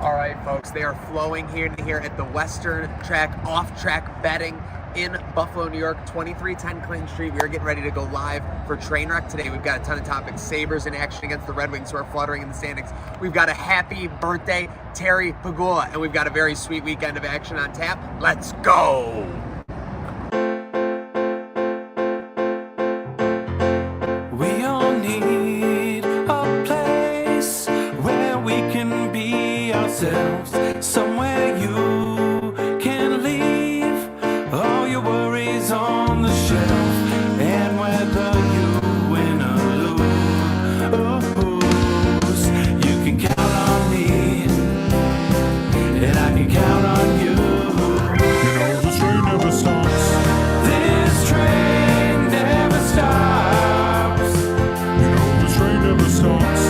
All right, folks, they are flowing here at the Western Track off-track betting in Buffalo, New York, 2310 Clinton Street. We are getting ready to go live for Trainwreck today. We've got a ton of topics. Sabres in action against the Red Wings, who are fluttering in the standings. We've got a happy birthday, Terry Pegula, and we've got a very sweet weekend of action on tap. Let's go! We all need a place where we can be ourselves, somewhere you can leave all your worries on the shelf, and whether you win or lose, you can count on me, and I can count on you. You know this train never stops. This train never stops. You know this train never stops.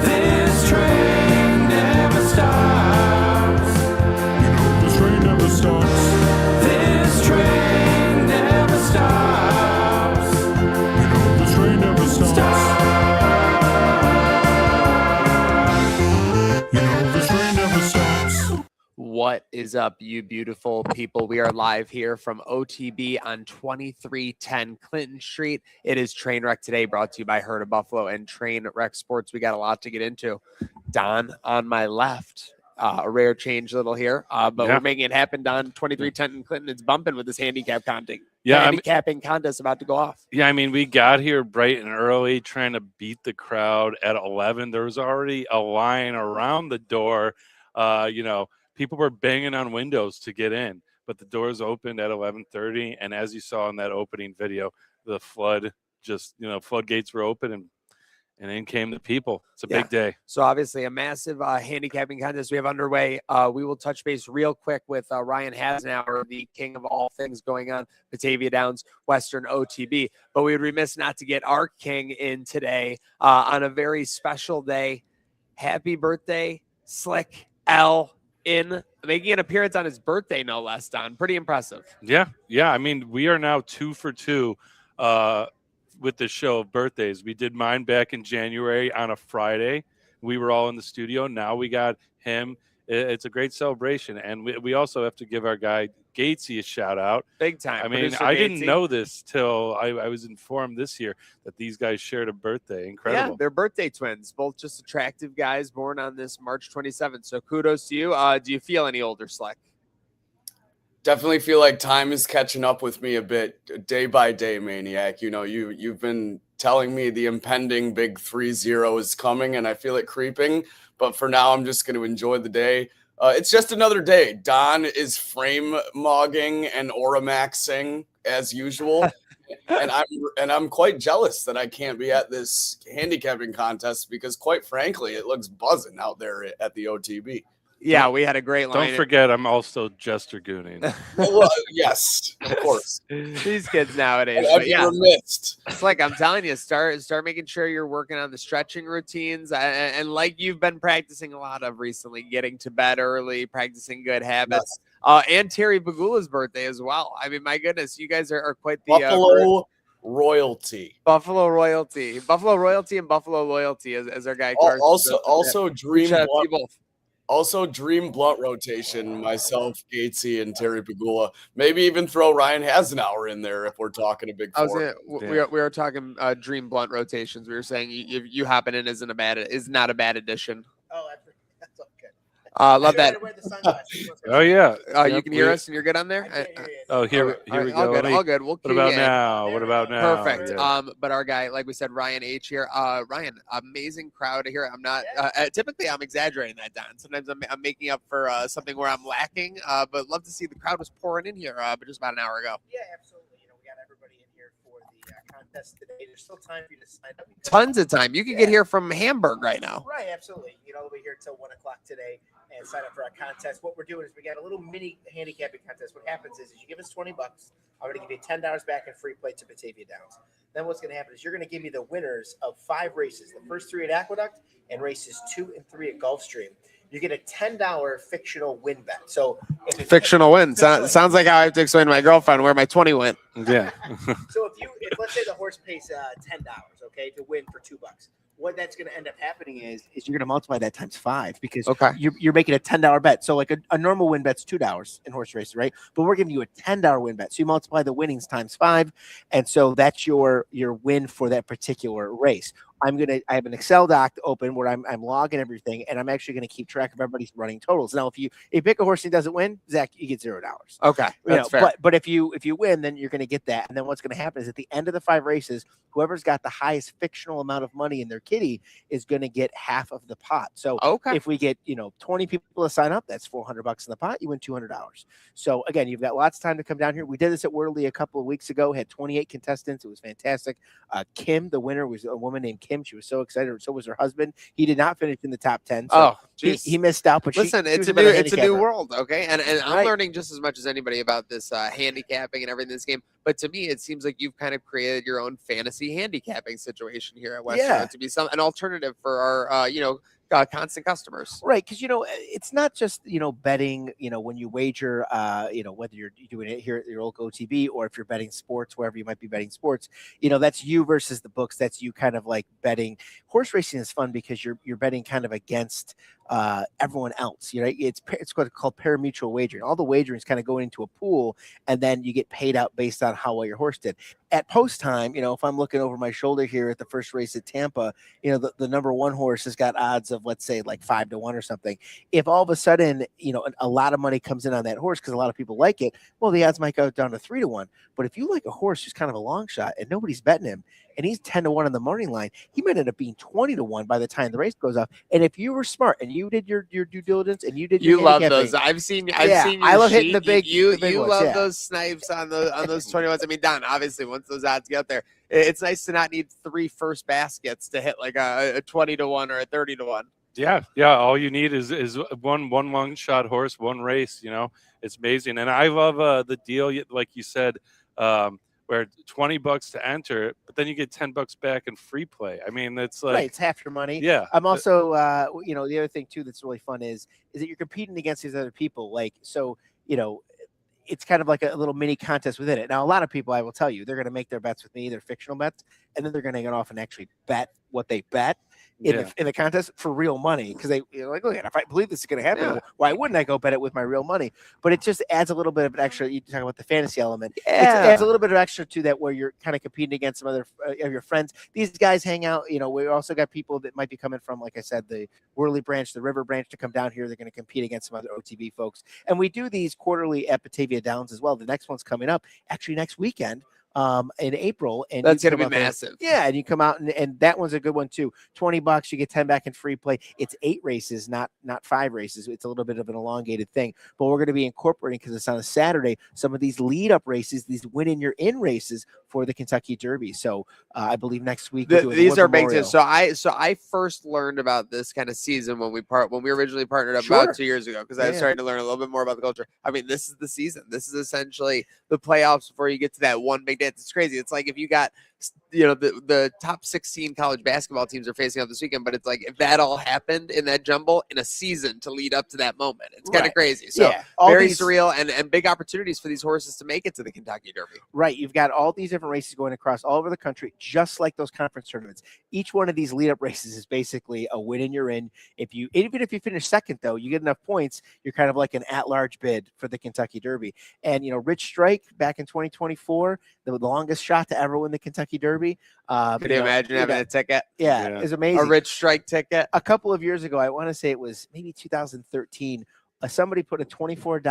This train never stops. You know this train never stops. This train never stops. You know this train never stops. You know this train never stops. What is up, you beautiful people? We are live here from OTB on 2310 Clinton Street. It is Trainwreck today, brought to you by Herd of Buffalo and Trainwreck Sports. We got a lot to get into. Don on my left, a rare change little here, but we're making it happen. Don, 2310 Clinton, it's bumping with this handicap counting. Yeah, handicapping contest about to go off. Yeah, I mean, we got here bright and early trying to beat the crowd at 11. There was already a line around the door. People were banging on windows to get in, but the doors opened at 11:30. And as you saw in that opening video, the floodgates were open and in came the people. It's a big day. So obviously a massive handicapping contest we have underway. We will touch base real quick with Ryan Hasnauer, the king of all things going on Batavia Downs Western OTB. But we would be remiss not to get our king in today on a very special day. Happy birthday, Slick L, in making an appearance on his birthday, no less, Don. Pretty impressive. Yeah. I mean, we are now 2 for 2 with the show of birthdays. We did mine back in January on a Friday. We were all in the studio. Now we got him it's a great celebration. And we also have to give our guy Gatesy a shout out. Big time. I mean, Producer I didn't Gatesy. know this till I was informed this year that these guys shared a birthday. Incredible. Yeah, they're birthday twins, both just attractive guys born on this March 27th. So kudos to you. Do you feel any older, Slick? Definitely feel like time is catching up with me a bit, day by day, Maniac. You know, you've been telling me the impending big 3-0 is coming, and I feel it creeping. But for now, I'm just going to enjoy the day. It's just another day. Don is frame mogging and Oramaxing as usual, and I'm quite jealous that I can't be at this handicapping contest because, quite frankly, it looks buzzing out there at the OTB. Yeah, we had a great line. Don't forget, I'm also Jester Gooning. Well, yes, of course. These kids nowadays. I've been missed. It's like I'm telling you, start making sure you're working on the stretching routines, and like you've been practicing a lot of recently, getting to bed early, practicing good habits. Yes. And Terry Pegula's birthday as well. I mean, my goodness, you guys are quite the Buffalo royalty. Buffalo royalty, and Buffalo loyalty as our guy. Also dream. Also, dream blunt rotation, myself, Gatesy, and Terry Pegula. Maybe even throw Ryan Hasenauer in there if we're talking a big four. We are talking dream blunt rotations. We were saying you hopping in isn't not a bad addition. Oh, that's okay. Love that. Oh yeah. You can hear us and you're good on there. Here we go. All good. We'll what about now? What about now? Perfect. Yeah. But our guy, like we said, Ryan H here. Ryan, amazing crowd here. I'm not typically I'm exaggerating that, Don. Sometimes I'm making up for something where I'm lacking. But love to see the crowd was pouring in here, but just about an hour ago. Yeah, absolutely. You know, we got everybody in here for the contest today. There's still time for you to sign up. Tons of time. You can get here from Hamburg right now. Right, absolutely. You know, we'll be here till 1 o'clock today and sign up for our contest. What we're doing is we got a little mini handicapping contest. What happens is you give us $20, I'm going to give you $10 back in free play to Batavia Downs. Then what's going to happen is you're going to give me the winners of 5 races, the first 3 at Aqueduct and races 2 and 3 at Gulfstream. You get a $10 fictional win bet. So if it's fictional win sounds like how I have to explain to my girlfriend where my 20 went. Yeah. So if let's say the horse pays $10, okay, to win for $2. What that's going to end up happening is you're going to multiply that times 5 because you're making a $10 bet. So like a normal win bet's $2 in horse races, right? But we're giving you a $10 win bet. So you multiply the winnings times 5, and so that's your win for that particular race. I have an Excel doc open where I'm logging everything, and I'm actually going to keep track of everybody's running totals. Now, if you pick a horse and doesn't win, Zach, you get $0. Okay, that's fair. But if you win, then you're going to get that. And then what's going to happen is at the end of the 5 races, whoever's got the highest fictional amount of money in their kitty is going to get half of the pot. So if we get 20 people to sign up, that's $400 in the pot. You win $200. So again, you've got lots of time to come down here. We did this at Worley a couple of weeks ago. Had 28 contestants. It was fantastic. Kim, the winner, was a woman named Kim. She was so excited. So was her husband. He did not finish in the top 10. So he missed out. But listen, it's a new world, okay? And I'm learning just as much as anybody about this handicapping and everything in this game. But to me, it seems like you've kind of created your own fantasy handicapping situation here at Western to be an alternative for our constant customers. Right, because it's not just betting, when you wager, whether you're doing it here at your local OTB or if you're betting sports, wherever you might be betting sports, that's you versus the books. That's you kind of like betting. Horse racing is fun because you're betting kind of against everyone else. It's called pari-mutuel wagering. All the wagering is kind of going into a pool, and then you get paid out based on how well your horse did. At post time, if I'm looking over my shoulder here at the first race at Tampa, the number 1 horse has got odds of, let's say, like 5-1 or something. If all of a sudden, a lot of money comes in on that horse because a lot of people like it, well, the odds might go down to 3-1. But if you like a horse who's kind of a long shot and nobody's betting him, and he's 10-1 on the morning line, he might end up being 20-1 by the time the race goes off. And if you were smart and you did your due diligence and you did your love those. I've seen I love hitting the big. You ones, love those snipes on those 21s. I mean, Don, obviously, once those odds get up there, it's nice to not need 3 first baskets to hit like a 20-1 or a 30-1. Yeah. All you need is one shot horse, one race. It's amazing, and I love the deal, like you said, where $20 to enter, but then you get $10 back in free play. I mean, it's like it's half your money. Yeah. I'm also, the other thing too that's really fun is that you're competing against these other people. Like, so it's kind of like a little mini contest within it. Now, a lot of people, I will tell you, they're going to make their bets with me, their fictional bets, and then they're going to get off and actually bet what they bet. in the contest for real money, because they're like, look, if I believe this is going to happen, why wouldn't I go bet it with my real money? But it just adds a little bit of an extra. You talk about the fantasy element. It adds a little bit of extra to that, where you're kind of competing against some other of your friends. These guys hang out. We also got people that might be coming from, like I said, the Worley branch, the River branch, to come down here. They're going to compete against some other OTB folks, and we do these quarterly at Batavia Downs as well. The next one's coming up actually next weekend. In April, and that's gonna be massive. And you come out and that one's a good one too. $20, you get 10 back in free play. It's 8 races, not 5 races. It's a little bit of an elongated thing, but we're going to be incorporating, because it's on a Saturday, some of these lead up races, these win in your in races for the Kentucky Derby. So I believe next week these are big things. So I first learned about this kind of season when we originally partnered up about 2 years ago, because I was starting to learn a little bit more about the culture. I mean, this is the season. This is essentially the playoffs before you get to that one big dance. It's crazy. It's like if you got, the top 16 college basketball teams are facing off this weekend, but it's like if that all happened in that jumble in a season to lead up to that moment, it's kind of crazy. So very surreal and big opportunities for these horses to make it to the Kentucky Derby. Right. You've got all these different races going across all over the country, just like those conference tournaments. Each one of these lead up races is basically a win and you're in. Even if you finish second, though, you get enough points, you're kind of like an at-large bid for the Kentucky Derby. And, Rich Strike back in 2024, the longest shot to ever win the Kentucky Derby. Could you imagine having a ticket? Yeah, it's amazing. A Rich Strike ticket. A couple of years ago, I want to say it was maybe 2013. Somebody put a $24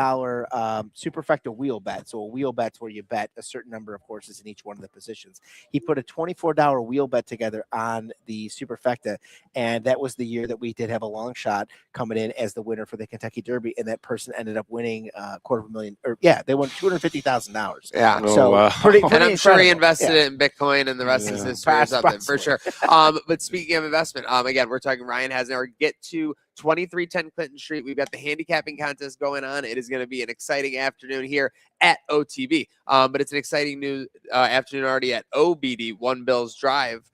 superfecta wheel bet. So a wheel bet's where you bet a certain number of horses in each one of the positions. He put a $24 wheel bet together on the superfecta, and that was the year that we did have a long shot coming in as the winner for the Kentucky Derby, and that person ended up winning $250,000. They won $250,000. Yeah. So pretty and I'm incredible. sure he invested it in Bitcoin, and the rest is history or something, for sure. But speaking of investment, again, we're talking Ryan Hasnauer. Get to 2310 Clinton Street. We've got the handicapping contest going on. It is going to be an exciting afternoon here at OTB. But it's an exciting new afternoon already at OBD, One Bills Drive.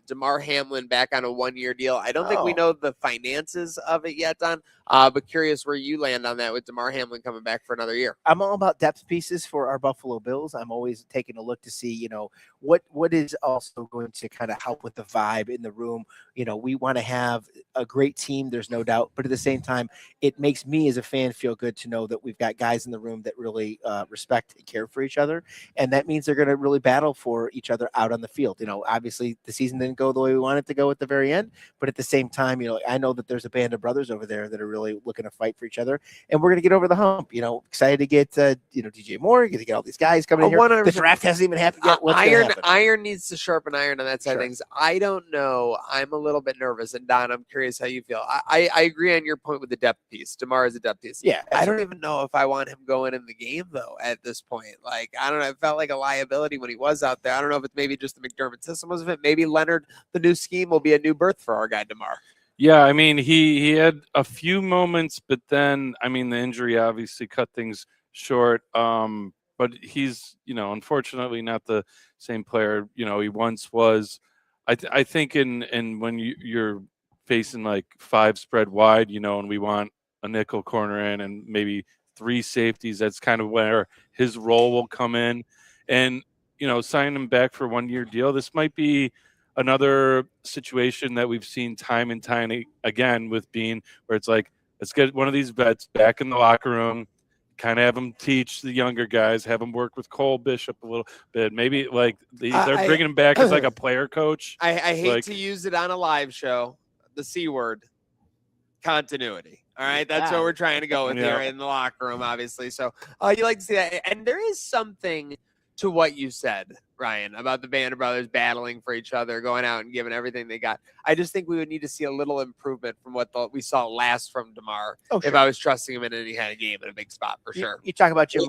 DAMAR Hamlin back on a 1-year deal. I don't think we know the finances of it yet, Don, but curious where you land on that with DAMAR Hamlin coming back for another year. I'm all about depth pieces for our Buffalo Bills. I'm always taking a look to see, what is also going to kind of help with the vibe in the room. We want to have a great team, there's no doubt, but at the same time, it makes me as a fan feel good to know that we've got guys in the room that really respect and care for each other, and that means they're going to really battle for each other out on the field. Obviously the season didn't go the way we wanted it to go at the very end, but at the same time, I know that there's a band of brothers over there that are really looking to fight for each other, and we're going to get over the hump. Excited to get DJ Moore, to get all these guys coming in here. The draft hasn't even happened yet. Iron needs to sharpen iron on that side of things. I don't know. I'm a little bit nervous, and Don, I'm curious how you feel. I agree on your point with the depth piece. DAMAR is a depth piece. Yeah, I don't even know if I want him going in the game though at this point. Like, I don't know. It felt like a liability when he was out there. I don't know if it's maybe just the McDermott system was of it. Maybe Leonard, the new scheme, will be a new birth for our guy DAMAR. Yeah, I mean, he had a few moments, but then, the injury obviously cut things short. But he's, unfortunately not the same player, he once was. I think in when you're facing like 5 spread wide, and we want a nickel corner in and maybe 3 safeties, that's kind of where his role will come in. And, signing him back for a 1-year deal, this might be another situation that we've seen time and time again with Bean, where it's like, let's get one of these vets back in the locker room, kind of have them teach the younger guys, have them work with Cole Bishop a little bit. Maybe like they're bringing him back as like a player coach. I hate to use it on a live show, the C word, continuity. All right, that's what we're trying to go with here in the locker room, obviously. So you like to see that. And there is something to what you said, Ryan, about the Band of Brothers battling for each other, going out and giving everything they got. I just think we would need to see a little improvement from what we saw last from DAMAR if I was trusting him in any kind of game in a big spot, for sure. You talk about Jim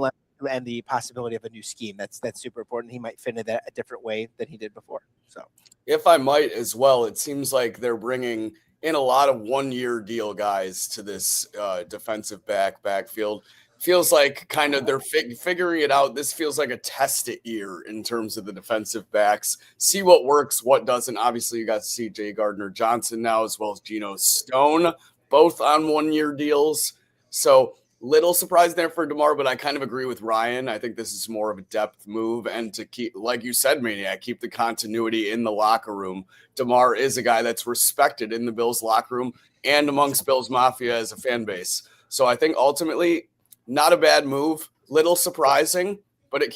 and the possibility of a new scheme. That's super important. He might fit in that a different way than he did before. So, if I might as well, it seems like they're bringing in a lot of 1-year deal guys to this defensive backfield. Feels like kind of they're figuring it out. This feels like a test it year in terms of the defensive backs. See what works, what doesn't. Obviously, you got C.J. Gardner-Johnson now, as well as Geno Stone, both on 1-year deals. So little surprise there for DAMAR, but I kind of agree with Ryan. I think this is more of a depth move, and to keep, like you said, Maniac, keep the continuity in the locker room. DAMAR is a guy that's respected in the Bills locker room and amongst Bills Mafia as a fan base. So I think ultimately not a bad move, little surprising, but if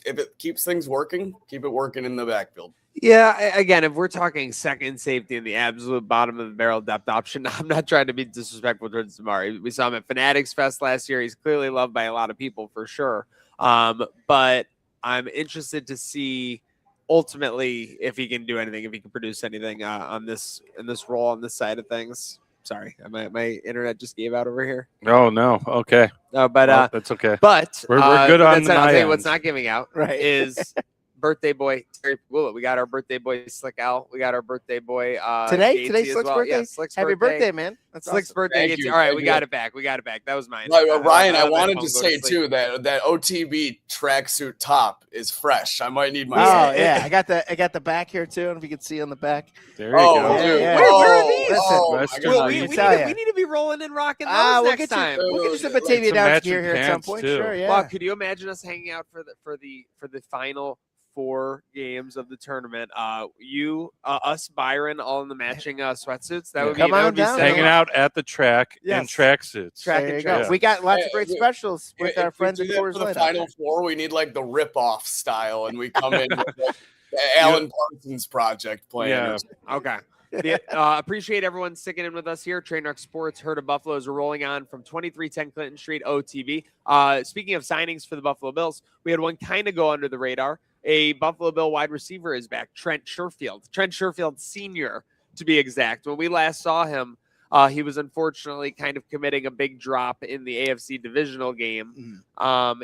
it keeps things working, keep it working in the backfield. Yeah, again, if we're talking second safety in the absolute bottom of the barrel depth option, I'm not trying to be disrespectful towards DAMAR. We saw him at Fanatics Fest last year. He's clearly loved by a lot of people for sure. But I'm interested to see ultimately if he can do anything, if he can produce anything in this role on this side of things. Sorry, my internet just gave out over here. No, okay. But well, that's okay. But we're good on the I'll tell you end. what's not giving out is birthday boy Terry Pegula. We got our birthday boy Slick Al. We got our birthday boy today's Slick's well. birthday. Yeah, Slick's Happy birthday, man! That's Slick's awesome. birthday. All right, we got it back. That was mine. Ryan, I wanted to say too that OTB tracksuit top is fresh. I might need my. Oh yeah, I got the back here too. And if you can see on the back. There you go. Dude. Yeah. Where are these? We need to be rolling and rocking those next time. We'll get you some Batavia Downs gear here at some point. Too. Sure, yeah. Well, could you imagine us hanging out for the final 4 games of the tournament? Us, Byron, all in the matching sweatsuits. That would be hanging out at the track in tracksuits. There you go. We got lots of great specials with our friends at Coors Light. For the final 4, we need like the rip-off style, and we come in with the Alan Parsons project playing. Yeah. Okay. Appreciate everyone sticking in with us here. Trainwreck Sports, Herd of Buffaloes are rolling on from 2310 Clinton Street, OTB. Speaking of signings for the Buffalo Bills, we had one kind of go under the radar. A Buffalo Bill wide receiver is back, Trent Sherfield Sr., to be exact. When we last saw him, he was unfortunately kind of committing a big drop in the AFC divisional game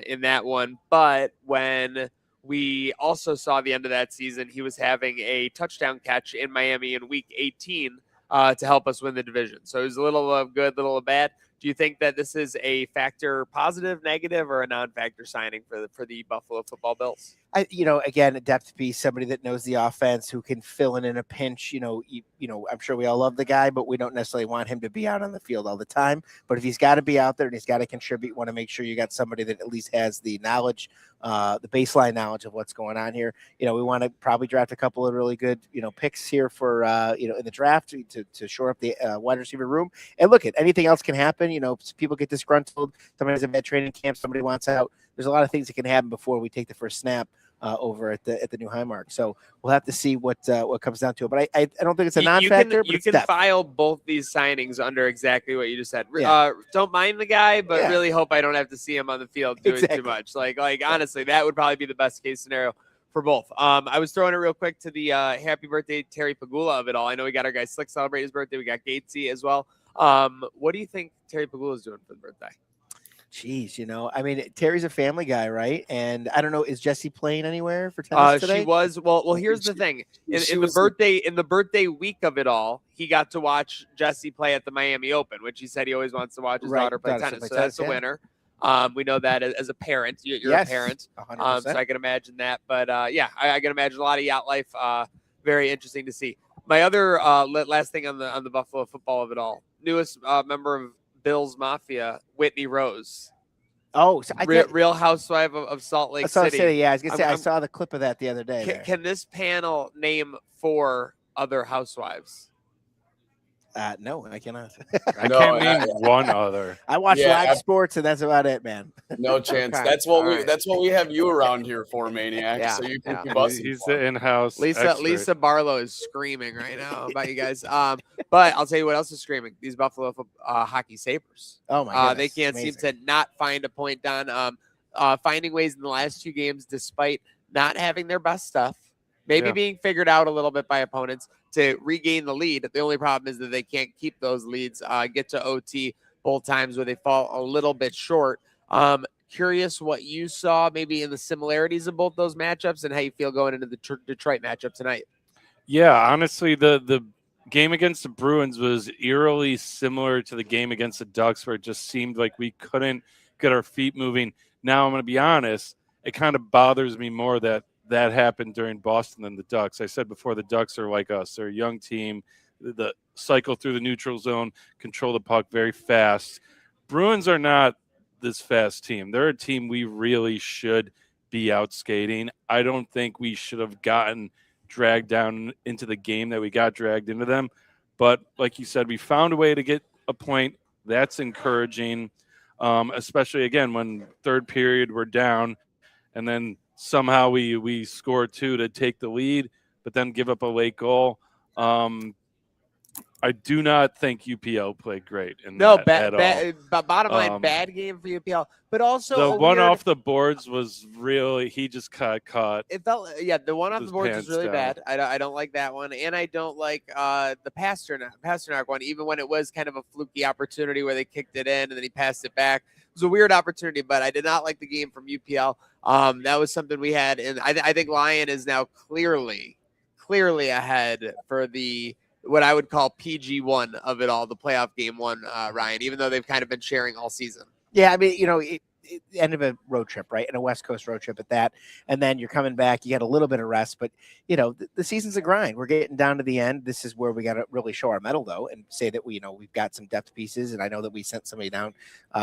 in that one. But when we also saw the end of that season, he was having a touchdown catch in Miami in week 18 to help us win the division. So it was a little of good, little of bad. Do you think that this is a factor, positive, negative, or a non-factor signing for the Buffalo Football Bills? Again, a depth piece, somebody that knows the offense, who can fill in a pinch. I'm sure we all love the guy, but we don't necessarily want him to be out on the field all the time. But if he's got to be out there and he's got to contribute, want to make sure you got somebody that at least has the knowledge, the baseline knowledge of what's going on here. We want to probably draft a couple of really good, picks here for, in the draft to shore up the wide receiver room. And look, anything else can happen. People get disgruntled. Somebody has a bad training camp. Somebody wants out. There's a lot of things that can happen before we take the first snap over at the new Highmark. So we'll have to see what comes down to it. But I don't think it's a non-factor. You can file both these signings under exactly what you just said. Yeah. Don't mind the guy, but really hope I don't have to see him on the field doing too much. Like honestly, that would probably be the best case scenario for both. I was throwing it real quick to the happy birthday Terry Pegula of it all. I know we got our guy Slick celebrate his birthday. We got Gatesy as well. What do you think Terry Pegula is doing for the birthday? Jeez, Terry's a family guy, right? And I don't know, is Jessie playing anywhere for tennis today? She was. Well, here's the thing. In the birthday week of it all, he got to watch Jessie play at the Miami Open, which he said he always wants to watch his daughter play tennis. So that's a winner. We know that as a parent. You're a parent. 100%. So I can imagine that. But I can imagine a lot of yacht life. Very interesting to see. My other last thing on the Buffalo Football of it all. Newest member of Bills Mafia, Whitney Rose. Oh, so Real Housewife of Salt Lake City. Yeah, I was gonna say I saw the clip of that the other day. Can this panel name 4 other housewives? No, I cannot. I can't name one other. I watch live sports, and that's about it, man. No chance. Okay. That's what we have you around here for, Maniac. Yeah. So you can keep us. He's the in-house. Lisa Barlow is screaming right now about you guys. But I'll tell you what else is screaming. These Buffalo hockey Sabres. Oh my goodness. They can't seem to not find a point on finding ways in the last 2 games, despite not having their best stuff, maybe being figured out a little bit by opponents, to regain the lead. The only problem is that they can't keep those leads, get to OT both times where they fall a little bit short. Curious what you saw maybe in the similarities of both those matchups and how you feel going into the Detroit matchup tonight. Yeah, honestly, the game against the Bruins was eerily similar to the game against the Ducks, where it just seemed like we couldn't get our feet moving. Now, I'm going to be honest, it kind of bothers me more that happened during Boston than the Ducks. I said before, the Ducks are like us. They're a young team. The cycle through the neutral zone, control the puck very fast. Bruins are not this fast team. They're a team we really should be out skating. I don't think we should have gotten dragged down into the game that we got dragged into them. But like you said, we found a way to get a point. That's encouraging, especially, again, when third period we're down, and then somehow we score 2 to take the lead, but then give up a late goal. I do not think UPL played great in that at all. Bottom line, bad game for UPL. But also the one off the boards was really, he just caught. It felt, the one off the boards was really down. bad. I don't like that one, and I don't like the Pasternak one, even when it was kind of a fluky opportunity where they kicked it in and then he passed it back. It was a weird opportunity, but I did not like the game from UPL. That was something we had, and I think Lyon is now clearly ahead for the what I would call PG1 of it all, the playoff game one, Ryan, even though they've kind of been sharing all season. Yeah, I mean, it end of a road trip, right? And a West Coast road trip at that. And then you're coming back, you got a little bit of rest, but the season's a grind. We're getting down to the end. This is where we got to really show our mettle, though, and say that we've got some depth pieces. And I know that we sent somebody down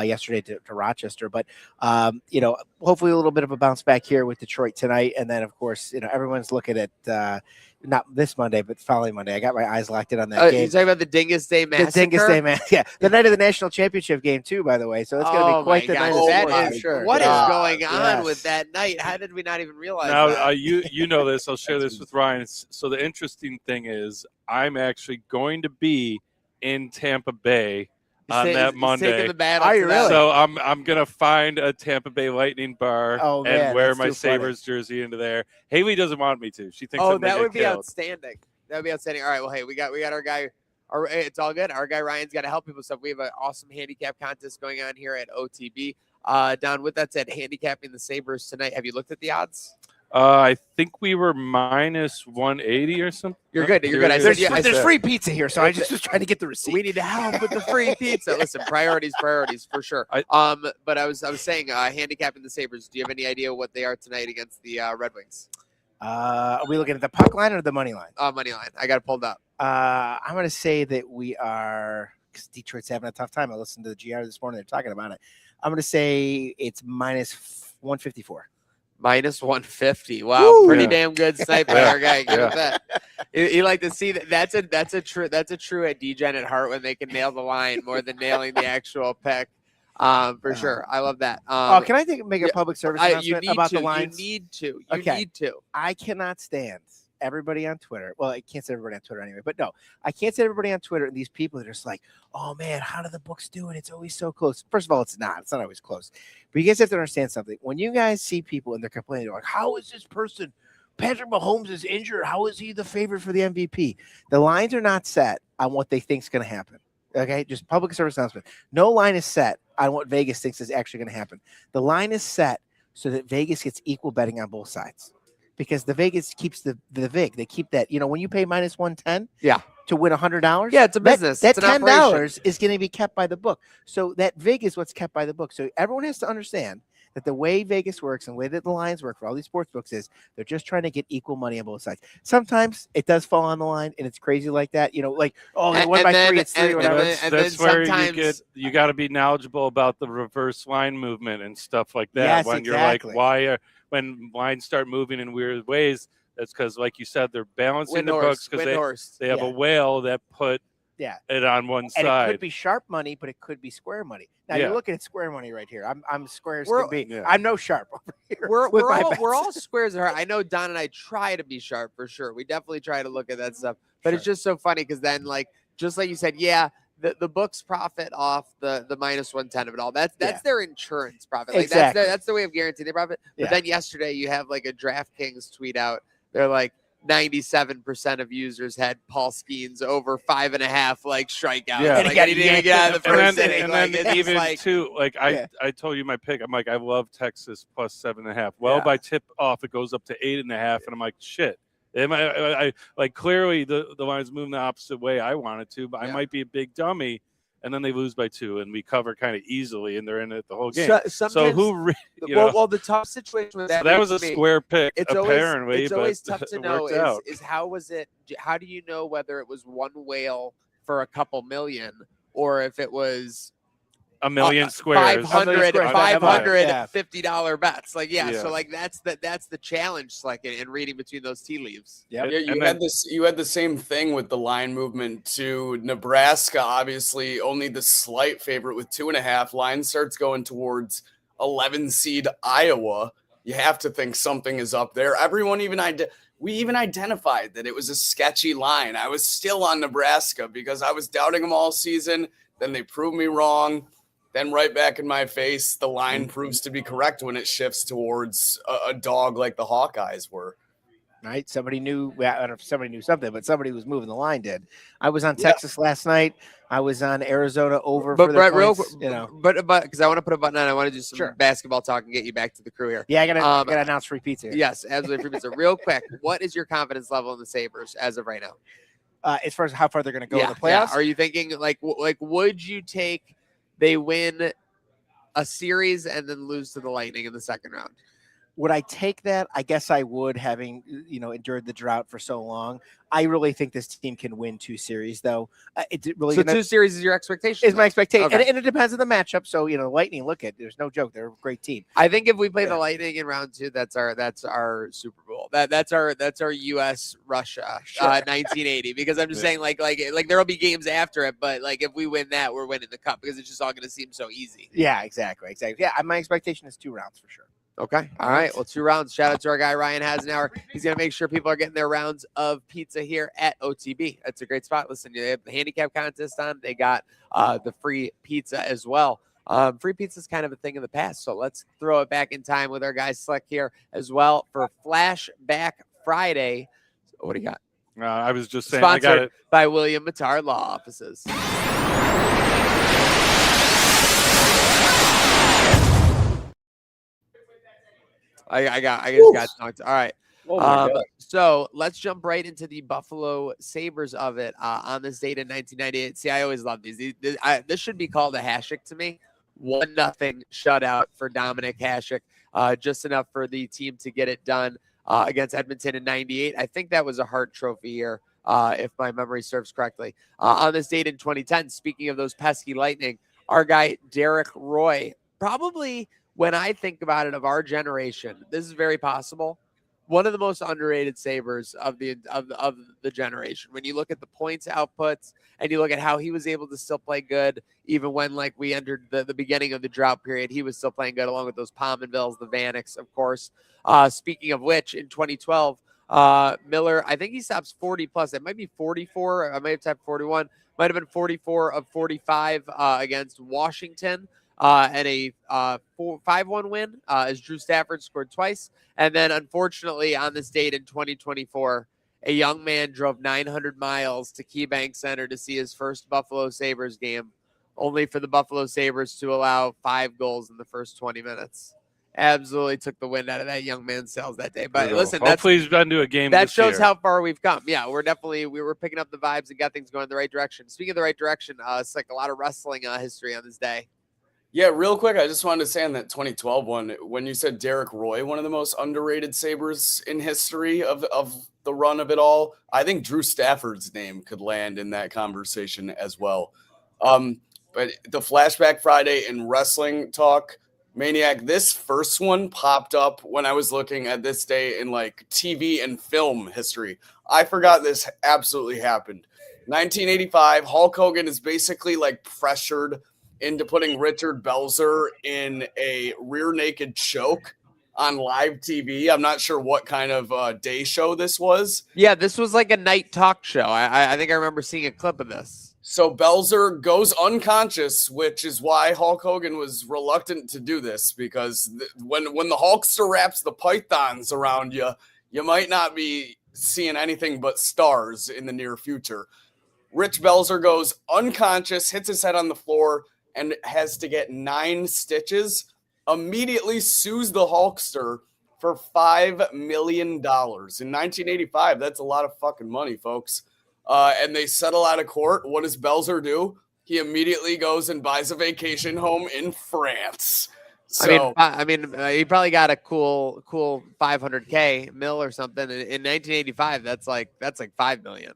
yesterday to Rochester, but hopefully a little bit of a bounce back here with Detroit tonight. And then, of course, everyone's looking at not this Monday, but following Monday. I got my eyes locked in on that game. You're talking about the Dingus Day Massacre? The Dingus Day Massacre. Yeah, the night of the national championship game, too, by the way. So it's going to be quite the night. What is going on with that night? How did we not even realize that? Now, you know this. I'll share this with Ryan. So the interesting thing is I'm actually going to be in Tampa Bay on that Monday. Are you really? So I'm gonna find a Tampa Bay Lightning bar and wear my Sabres jersey into there. Haley doesn't want me to. She thinks that would be outstanding. That would be outstanding. All right, well, hey, we got our guy. It's all good. Our guy Ryan's got to help people stuff. We have an awesome handicap contest going on here at OTB. Don, with that said, handicapping the Sabres tonight. Have you looked at the odds? I think we were minus 180 or something. You're good. You're good. There's free pizza here, so I just was trying to get the receipt. We need to help with the free pizza. Listen, priorities for sure. But I was saying, handicapping the Sabres. Do you have any idea what they are tonight against the Red Wings? Are we looking at the puck line or the money line? Money line. I got it pulled up. I'm going to say that we are, because Detroit's having a tough time. I listened to the GR this morning. They're talking about it. I'm going to say it's minus 154. Minus 150. Wow, pretty damn good snipe by our guy. Give it that. You like to see that. That's a true at DGen at heart when they can nail the line more than nailing the actual pick. For sure. I love that. Can I make a public service announcement about the lines? You need to. I cannot stand everybody on Twitter. Well, I can't say everybody on Twitter anyway, but no, I can't say everybody on Twitter. And these people that are just like, oh man, how do the books do it? It's always so close. First of all, it's not always close. But you guys have to understand something. When you guys see people and they're complaining, they're like, how is this person? Patrick Mahomes is injured. How is he the favorite for the MVP? The lines are not set on what they think is going to happen. Okay, just public service announcement. No line is set on what Vegas thinks is actually going to happen. The line is set so that Vegas gets equal betting on both sides. Because the Vegas keeps the VIG. They keep that, when you pay minus 110 to win $100. Yeah, it's a business. That $10 is going to be kept by the book. So that VIG is what's kept by the book. So everyone has to understand that the way Vegas works and the way that the lines work for all these sports books is they're just trying to get equal money on both sides. Sometimes it does fall on the line and it's crazy like that. They won by 3, it's 3, whatever. That's where you got to be knowledgeable about the reverse line movement and stuff like that. Yes, when exactly. You're like, when lines start moving in weird ways, that's because, like you said, they're balancing the books because they have a whale that put it on one side. And it could be sharp money, but it could be square money. Now you're looking at square money right here. I'm square as can be. Yeah. I'm no sharp over here. We're all squares at heart. I know Don and I try to be sharp for sure. We definitely try to look at that stuff. But it's just so funny because then, just like you said, the books profit off the minus 110 of it all. That's their insurance profit. Exactly. That's the way of guaranteeing their profit. But then yesterday you have a DraftKings tweet out. They're like 97% of users had Paul Skeens over 5.5 strikeouts. Yeah. He didn't even get out of the first inning. And then even I told you my pick. I'm like, I love Texas plus 7.5. Well, by tip off, it goes up to 8.5, and I'm like, shit. I clearly the line's moving the opposite way I want it to, but I might be a big dummy, and then they lose by 2, and we cover kind of easily, and they're in it the whole game. So who, the tough situation with that was a square pick. It's always tough to know is how was it? How do you know whether it was one whale for a couple million or if it was a million squares. $550 bets. Like, yeah. So like that's the challenge, like in reading between those tea leaves. Yep. Yeah, you had the same thing with the line movement to Nebraska. Obviously, only the slight favorite with 2.5. Line starts going towards 11 seed Iowa. You have to think something is up there. Everyone we even identified that it was a sketchy line. I was still on Nebraska because I was doubting them all season. Then they proved me wrong. Then right back in my face, the line proves to be correct when it shifts towards a dog like the Hawkeyes were. Right? Somebody knew. Well, I don't know if somebody knew something, but somebody was moving the line did. I was on Texas last night. I was on Arizona over. But for Brett, points, but because I want to put a button on, I want to do some basketball talk and get you back to the crew here. Yeah, I gotta announce free pizza. Here. Yes, absolutely free pizza. Real quick, what is your confidence level in the Sabres as of right now? As far as how far they're going to go in the playoffs, are you thinking like would you take they win a series and then lose to the Lightning in the second round? Would I take that? I guess I would, having endured the drought for so long. I really think this team can win 2 series, though. It's really so 2 series is your expectation. Is my expectation, okay. and it depends on the matchup. So Lightning, look at there's no joke, they're a great team. I think if we play the Lightning in round 2, that's our Super Bowl. That's our U.S. Russia 1980. Because I'm just saying like there'll be games after it, but like if we win that, we're winning the cup because it's just all going to seem so easy. Yeah, exactly. Yeah, my expectation is 2 rounds for sure. Okay. All right. Well, 2 rounds. Shout out to our guy, Ryan Hasenauer. He's going to make sure people are getting their rounds of pizza here at OTB. That's a great spot. Listen, they have the handicap contest on. They got the free pizza as well. Free pizza is kind of a thing of the past. So let's throw it back in time with our guy Slick here as well for Flashback Friday. What do you got? I was just saying, sponsored I got it by William Mattard Law Offices. I just got talked. All right. So let's jump right into the Buffalo Sabres of it on this date in 1998. See, I always love these. This should be called a Hasek to me. 1-0 shutout for Dominic Hasek. Just enough for the team to get it done against Edmonton in 98. I think that was a Hart Trophy year, if my memory serves correctly. On this date in 2010, speaking of those pesky Lightning, our guy Derek Roy, probably when I think about it of our generation, this is very possible. One of the most underrated Sabres of the generation. When you look at the points outputs and you look at how he was able to still play good, even when like we entered the beginning of the drought period, he was still playing good along with those Pominvilles, the Vaneks, of course. Speaking of which, in 2012, Miller, I think he stops 40 plus. It might be 44. I might have typed 41. Might have been 44 of 45 against Washington. And a 5-1 win as Drew Stafford scored twice. And then, unfortunately, on this date in 2024, a young man drove 900 miles to KeyBank Center to see his first Buffalo Sabres game, only for the Buffalo Sabres to allow 5 goals in the first 20 minutes. Absolutely took the wind out of that young man's sails that day. But listen, hopefully he's been to a game. That shows how far we've come. Yeah, we were picking up the vibes and got things going in the right direction. Speaking of the right direction, it's like a lot of wrestling history on this day. Yeah, real quick, I just wanted to say on that 2012 one, when you said Derek Roy, one of the most underrated Sabres in history of the run of it all, I think Drew Stafford's name could land in that conversation as well. But the Flashback Friday and wrestling talk, Maniac, this first one popped up when I was looking at this day in like TV and film history. I forgot this absolutely happened. 1985, Hulk Hogan is basically like pressured into putting Richard Belzer in a rear naked choke on live TV. I'm not sure what kind of day show this was. Yeah, this was like a night talk show. I think I remember seeing a clip of this. So Belzer goes unconscious, which is why Hulk Hogan was reluctant to do this, because when the Hulkster wraps the pythons around you, you might not be seeing anything but stars in the near future. Rich Belzer goes unconscious, hits his head on the floor, and has to get 9 stitches, immediately sues the Hulkster for $5 million. In 1985, that's a lot of fucking money, folks. And they settle out of court. What does Belzer do? He immediately goes and buys a vacation home in France. So, I mean, he probably got a cool $500K mil or something. In 1985, that's like $5 million.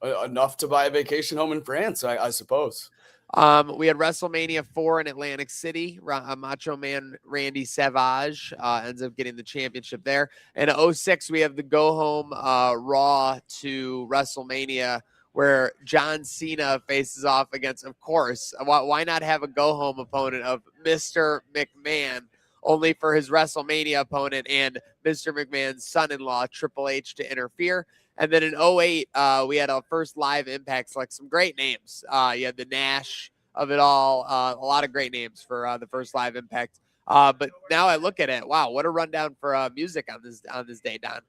Enough to buy a vacation home in France, I suppose. We had WrestleMania 4 in Atlantic City. Macho Man Randy Savage ends up getting the championship there. And 06, we have the go home Raw to WrestleMania, where John Cena faces off against, of course, why not have a go home opponent of Mr. McMahon, only for his WrestleMania opponent and Mr. McMahon's son-in-law, Triple H, to interfere. And then in 08, we had our first live Impact Select, some great names. You had the Nash of it all, a lot of great names for the first live Impact. But now I look at it, wow, what a rundown for music on this day, Don.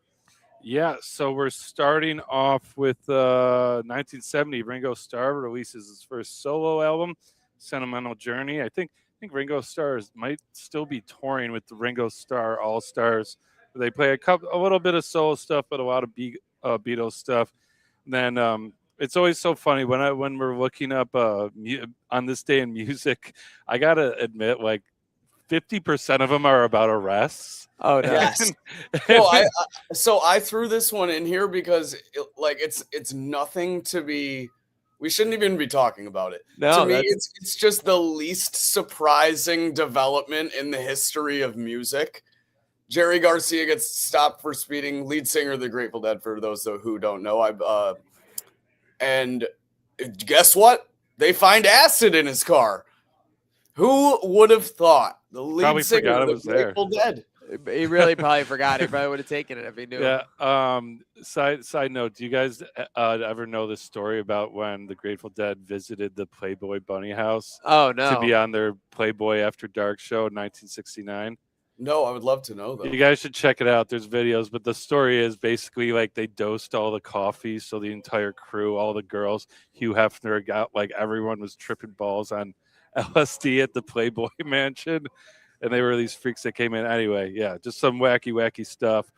Yeah, so we're starting off with 1970. Ringo Starr releases his first solo album, Sentimental Journey. I think Ringo Starr might still be touring with the Ringo Starr All Stars. They play a little bit of solo stuff, but a lot of Beatles stuff. And then it's always so funny when we're looking up on this day in music. I gotta admit, like 50% of them are about arrests. Oh no. Yes. Well, so I threw this one in here because it's nothing to be. We shouldn't even be talking about it. No, to me, it's just the least surprising development in the history of music. Jerry Garcia gets stopped for speeding. Lead singer of the Grateful Dead, for those who don't know. And guess what? They find acid in his car. Who would have thought? The lead singer of the Grateful Dead. He really probably forgot. He probably would have taken it if he knew. Yeah. Side note: do you guys ever know the story about when the Grateful Dead visited the Playboy Bunny House? Oh no! To be on their Playboy After Dark show in 1969. No, I would love to know though. You guys should check it out. There's videos, but the story is basically like they dosed all the coffee, so the entire crew, all the girls, Hugh Hefner got everyone was tripping balls on LSD at the Playboy Mansion. And they were these freaks that came in. Anyway, yeah, just some wacky stuff.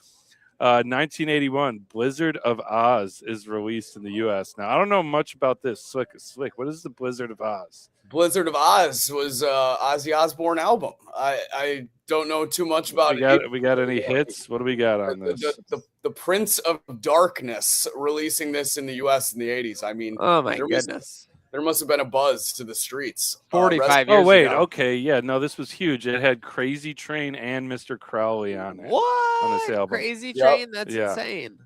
1981, Blizzard of Oz is released in the U.S. Now, I don't know much about this. Slick, what is the Blizzard of Oz? Blizzard of Oz was Ozzy Osbourne album. I don't know too much about it. We got any hits? What do we got on this? The Prince of Darkness releasing this in the U.S. in the 80s. I mean, oh my goodness. There must have been a buzz to the streets. 45 years ago. Okay. Yeah, no, this was huge. It had Crazy Train and Mr. Crowley on it. What? On this album. Crazy Train? That's insane.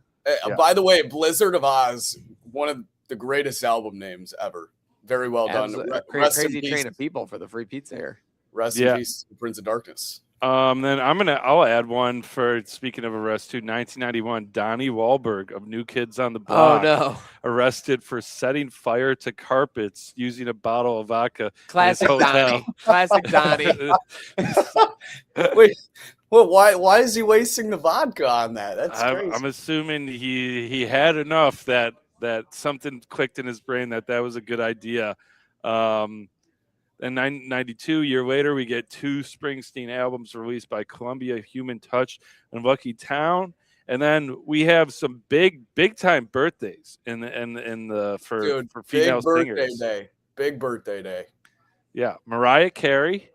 By the way, Blizzard of Oz, one of the greatest album names ever. Very well done. Crazy train of people for the free pizza here. Rest in peace, Prince of Darkness. Then I'll add one for, speaking of arrest, too. 1991, Donnie Wahlberg of New Kids on the Block. Oh no! Arrested for setting fire to carpets using a bottle of vodka. Classic Donnie. Classic Donnie. Wait, well, why is he wasting the vodka on that? That's crazy. I'm assuming he had enough that something clicked in his brain that was a good idea. And 92, year later, we get two Springsteen albums released by Columbia, Human Touch and Lucky Town. And then we have some big time birthdays for female singers. Big birthday day. Yeah, Mariah Carey,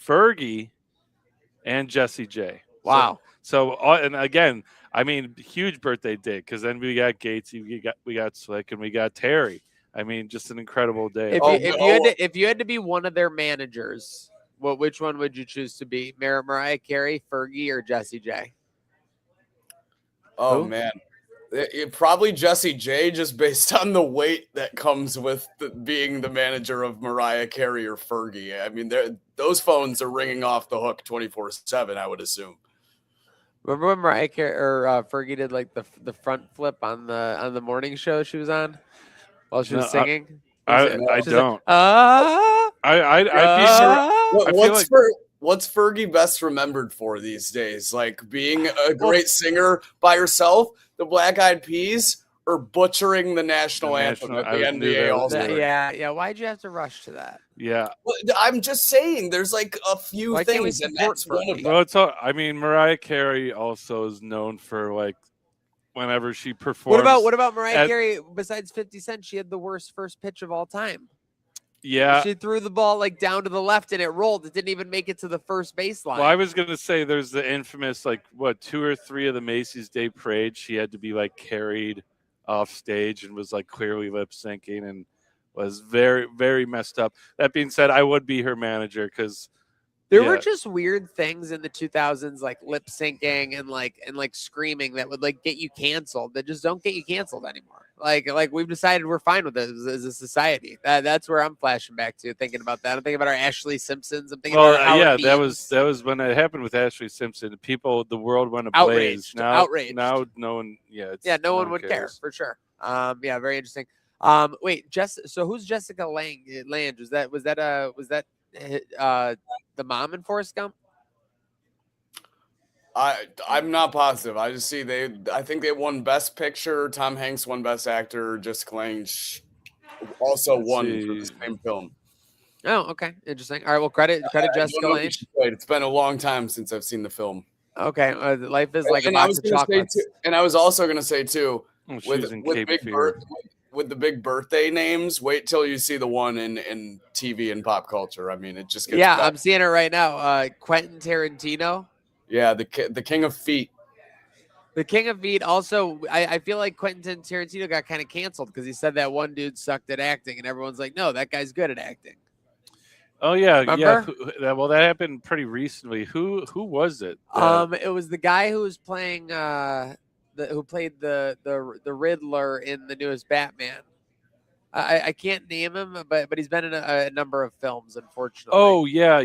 Fergie, and Jessie J. Wow. So and again, I mean, huge birthday day, because then we got Gatesy, we got Slick, and we got Terry. I mean, just an incredible day. If you had to be one of their managers, which one would you choose to be? Mariah Carey, Fergie, or Jessie J? Oh, man. Probably Jessie J, just based on the weight that comes with being the manager of Mariah Carey or Fergie. I mean, those phones are ringing off the hook 24/7, I would assume. Remember when Mariah Carey or Fergie did like the front flip on the morning show she was on while she was singing? I don't. What's Fergie best remembered for these days? Like being a great singer by herself, the Black Eyed Peas, or butchering the national anthem at the NBA All-Star? Yeah. Why'd you have to rush to that? Yeah. Well, I'm just saying, there's like a few things, and that's one of them. Well, I mean, Mariah Carey also is known for like whenever she performs. What about Mariah Carey? Besides 50 Cent, she had the worst first pitch of all time. Yeah. She threw the ball like down to the left and it rolled. It didn't even make it to the first baseline. Well, I was going to say there's the infamous, like, 2 or 3 of the Macy's Day Parade. She had to be like carried off stage and was like clearly lip syncing. And was very, very messed up. That being said, I would be her manager because there were just weird things in the 2000s, like lip syncing and like screaming that would like get you canceled. That just don't get you canceled anymore. Like we've decided we're fine with it as a society. That's where I'm flashing back to, thinking about that. I'm thinking about our Ashley Simpsons. I'm thinking about our Howard Deans. that was when it happened with Ashley Simpson. The world went ablaze. Outraged. Now no one. No one would care for sure. Very interesting. Wait, so who's Jessica Lange? Was that the mom in Forrest Gump? I'm not positive. I just see I think they won Best Picture. Tom Hanks won Best Actor. Jessica Lange also won for the same film. Oh, okay, interesting. All right, well, credit Jessica Lange. It's been a long time since I've seen the film. Okay, life is like a box of chocolates. And I was also going to say too, with the big birthday names, wait till you see the one in TV and pop culture. I mean, it just gets better. I'm seeing it right now. Quentin Tarantino. Yeah, the King of Feet. The King of Feet. Also, I feel like Quentin Tarantino got kind of canceled because he said that one dude sucked at acting, and everyone's like, no, that guy's good at acting. Oh yeah, remember? Yeah. Well, that happened pretty recently. Who was it? It was the guy who was playing who played the Riddler in the newest Batman. I can't name him, but he's been in a number of films, unfortunately. Oh yeah.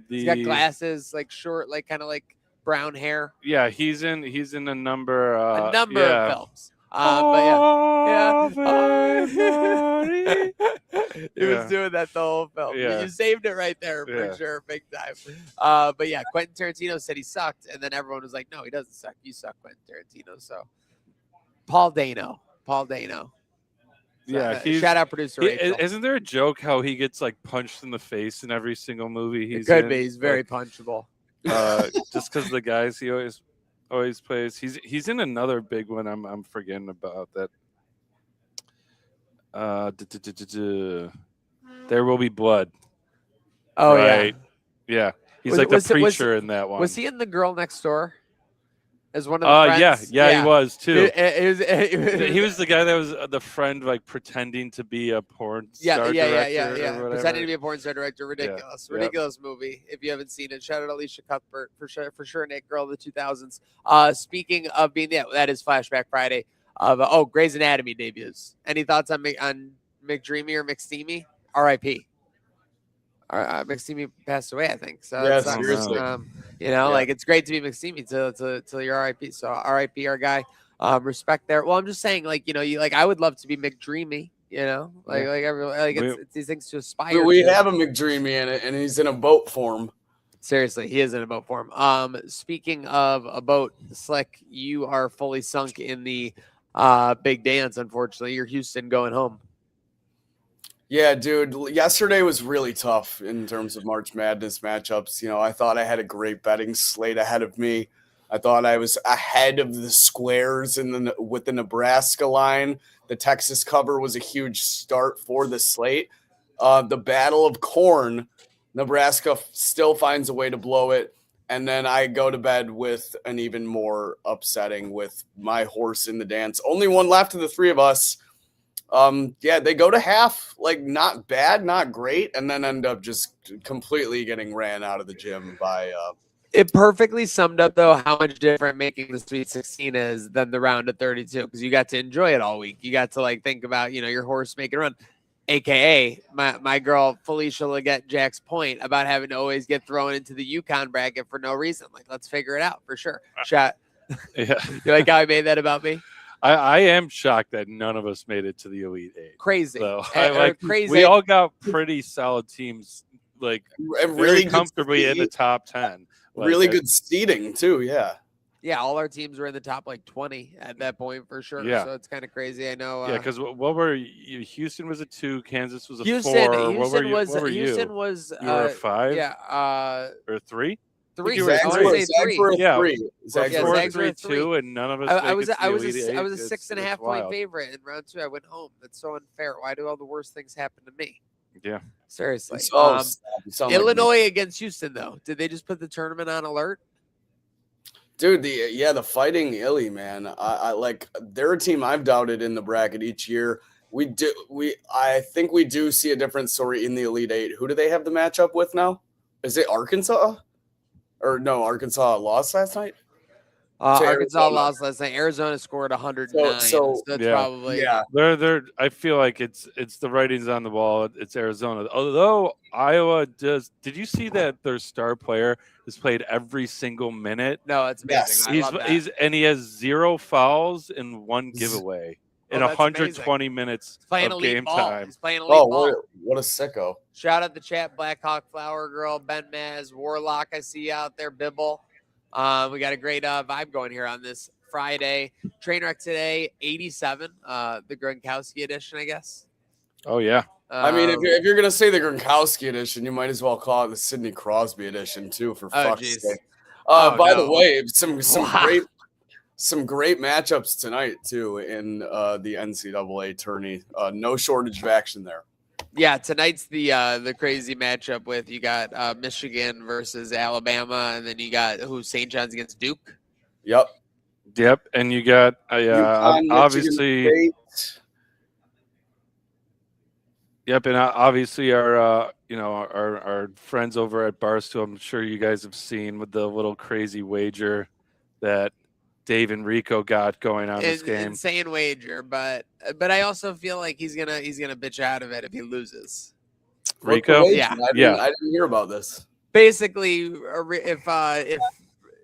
He's got glasses, like short, like kind of like brown hair. Yeah, he's in a number of films. But he was doing that the whole film. Yeah. You saved it right there for sure, big time. But yeah, Quentin Tarantino said he sucked, and then everyone was like, "No, he doesn't suck. You suck, Quentin Tarantino." So, Paul Dano. Yeah, shout out producer Rachel. Isn't there a joke how he gets like punched in the face in every single movie he's in? It could be. He's very punchable. Just because the guys he always plays. He's in another big one. I'm forgetting about that. There Will Be Blood. Oh right? Yeah. He's like the preacher in that one. Was he in The Girl Next Door? As one of the friends? Yeah, he was too. He was the guy that was the friend, like pretending to be a porn star director. Pretending to be a porn star director. Ridiculous movie. If you haven't seen it, shout out Alicia Cuthbert for sure. Nick, girl of the 2000s. Speaking of being that is Flashback Friday. Grey's Anatomy debuts. Any thoughts on McDreamy or McSteamy? R.I.P. McSteamy passed away, I think. So yeah, seriously. Like it's great to be McSteamy till your RIP. So RIP our guy. Respect there. Well, I'm just saying, I would love to be McDreamy. It's these things to aspire. We have a McDreamy in it, and he's in a boat form. Seriously, he is in a boat form. Speaking of a boat, Slick, you are fully sunk in the big dance. Unfortunately, you're Houston going home. Yeah, dude. Yesterday was really tough in terms of March Madness matchups. I thought I had a great betting slate ahead of me. I thought I was ahead of the squares with the Nebraska line. The Texas cover was a huge start for the slate. The Battle of Corn, Nebraska still finds a way to blow it. And then I go to bed with an even more upsetting with my horse in the dance. Only one left of the three of us. They go to half, like not bad, not great, and then end up just completely getting ran out of the gym by It perfectly summed up though how much different making the Sweet 16 is than the round of 32, because you got to enjoy it all week. You got to think about your horse making a run, aka my girl Felicia Leggett Jack's point about having to always get thrown into the UConn bracket for no reason. Let's figure it out for sure. Shot. Yeah. You like how I made that about me? I am shocked that none of us made it to the Elite Eight. Crazy. So crazy. We all got pretty solid teams, really comfortably in the top 10. Really good seeding too. Yeah. Yeah, all our teams were in the top 20 at that point for sure. Yeah. So it's kind of crazy. I know. Because what were you? Houston was a 2, Kansas was a 4. Houston what were you? You were a 5. Yeah. Or 3. 3. Zags were 3. Yeah. Zags were 2, and none of us. I was a 6.5 point wild. favorite in round 2. I went home. That's so unfair. Why do all the worst things happen to me? Yeah. Seriously. Illinois against Houston though. Did they just put the tournament on alert? Dude, the Fighting Illy, man. I they're a team I've doubted in the bracket each year. I think we do see a different story in the Elite Eight. Who do they have the matchup with now? Is it Arkansas? Or no, Arkansas lost last night. Arkansas Arizona. lost last night. Arizona scored 109. So that's yeah. probably They're. I feel like it's the writings on the wall. It's Arizona. Although Iowa does. Did you see that their star player has played every single minute? No, it's amazing. Yes. I love that. And he has 0 fouls and 1 giveaway in that's 120 minutes playing of elite game ball. time. He's playing elite Oh, ball. what a sicko! Shout out the chat, Black Hawk Flower Girl, Ben Maz, Warlock. I see you out there, Bibble. We got a great vibe going here on this Friday. Trainwreck today, 87, the Gronkowski edition, I guess. Oh yeah. I mean, if you're gonna say the Gronkowski edition, you might as well call it the Sidney Crosby edition too. For fuck's sake. By the way, some great matchups tonight too in the NCAA tourney. No shortage of action there. Yeah, tonight's the crazy matchup with you got Michigan versus Alabama, and then you got St. John's against Duke. Yep, and you got obviously. Yep, and obviously our our friends over at Barstool, I'm sure you guys have seen with the little crazy wager that Dave and Rico got going on this game. Insane wager, but I also feel like he's gonna bitch out of it if he loses. Rico, yeah, I didn't hear about this. Basically, if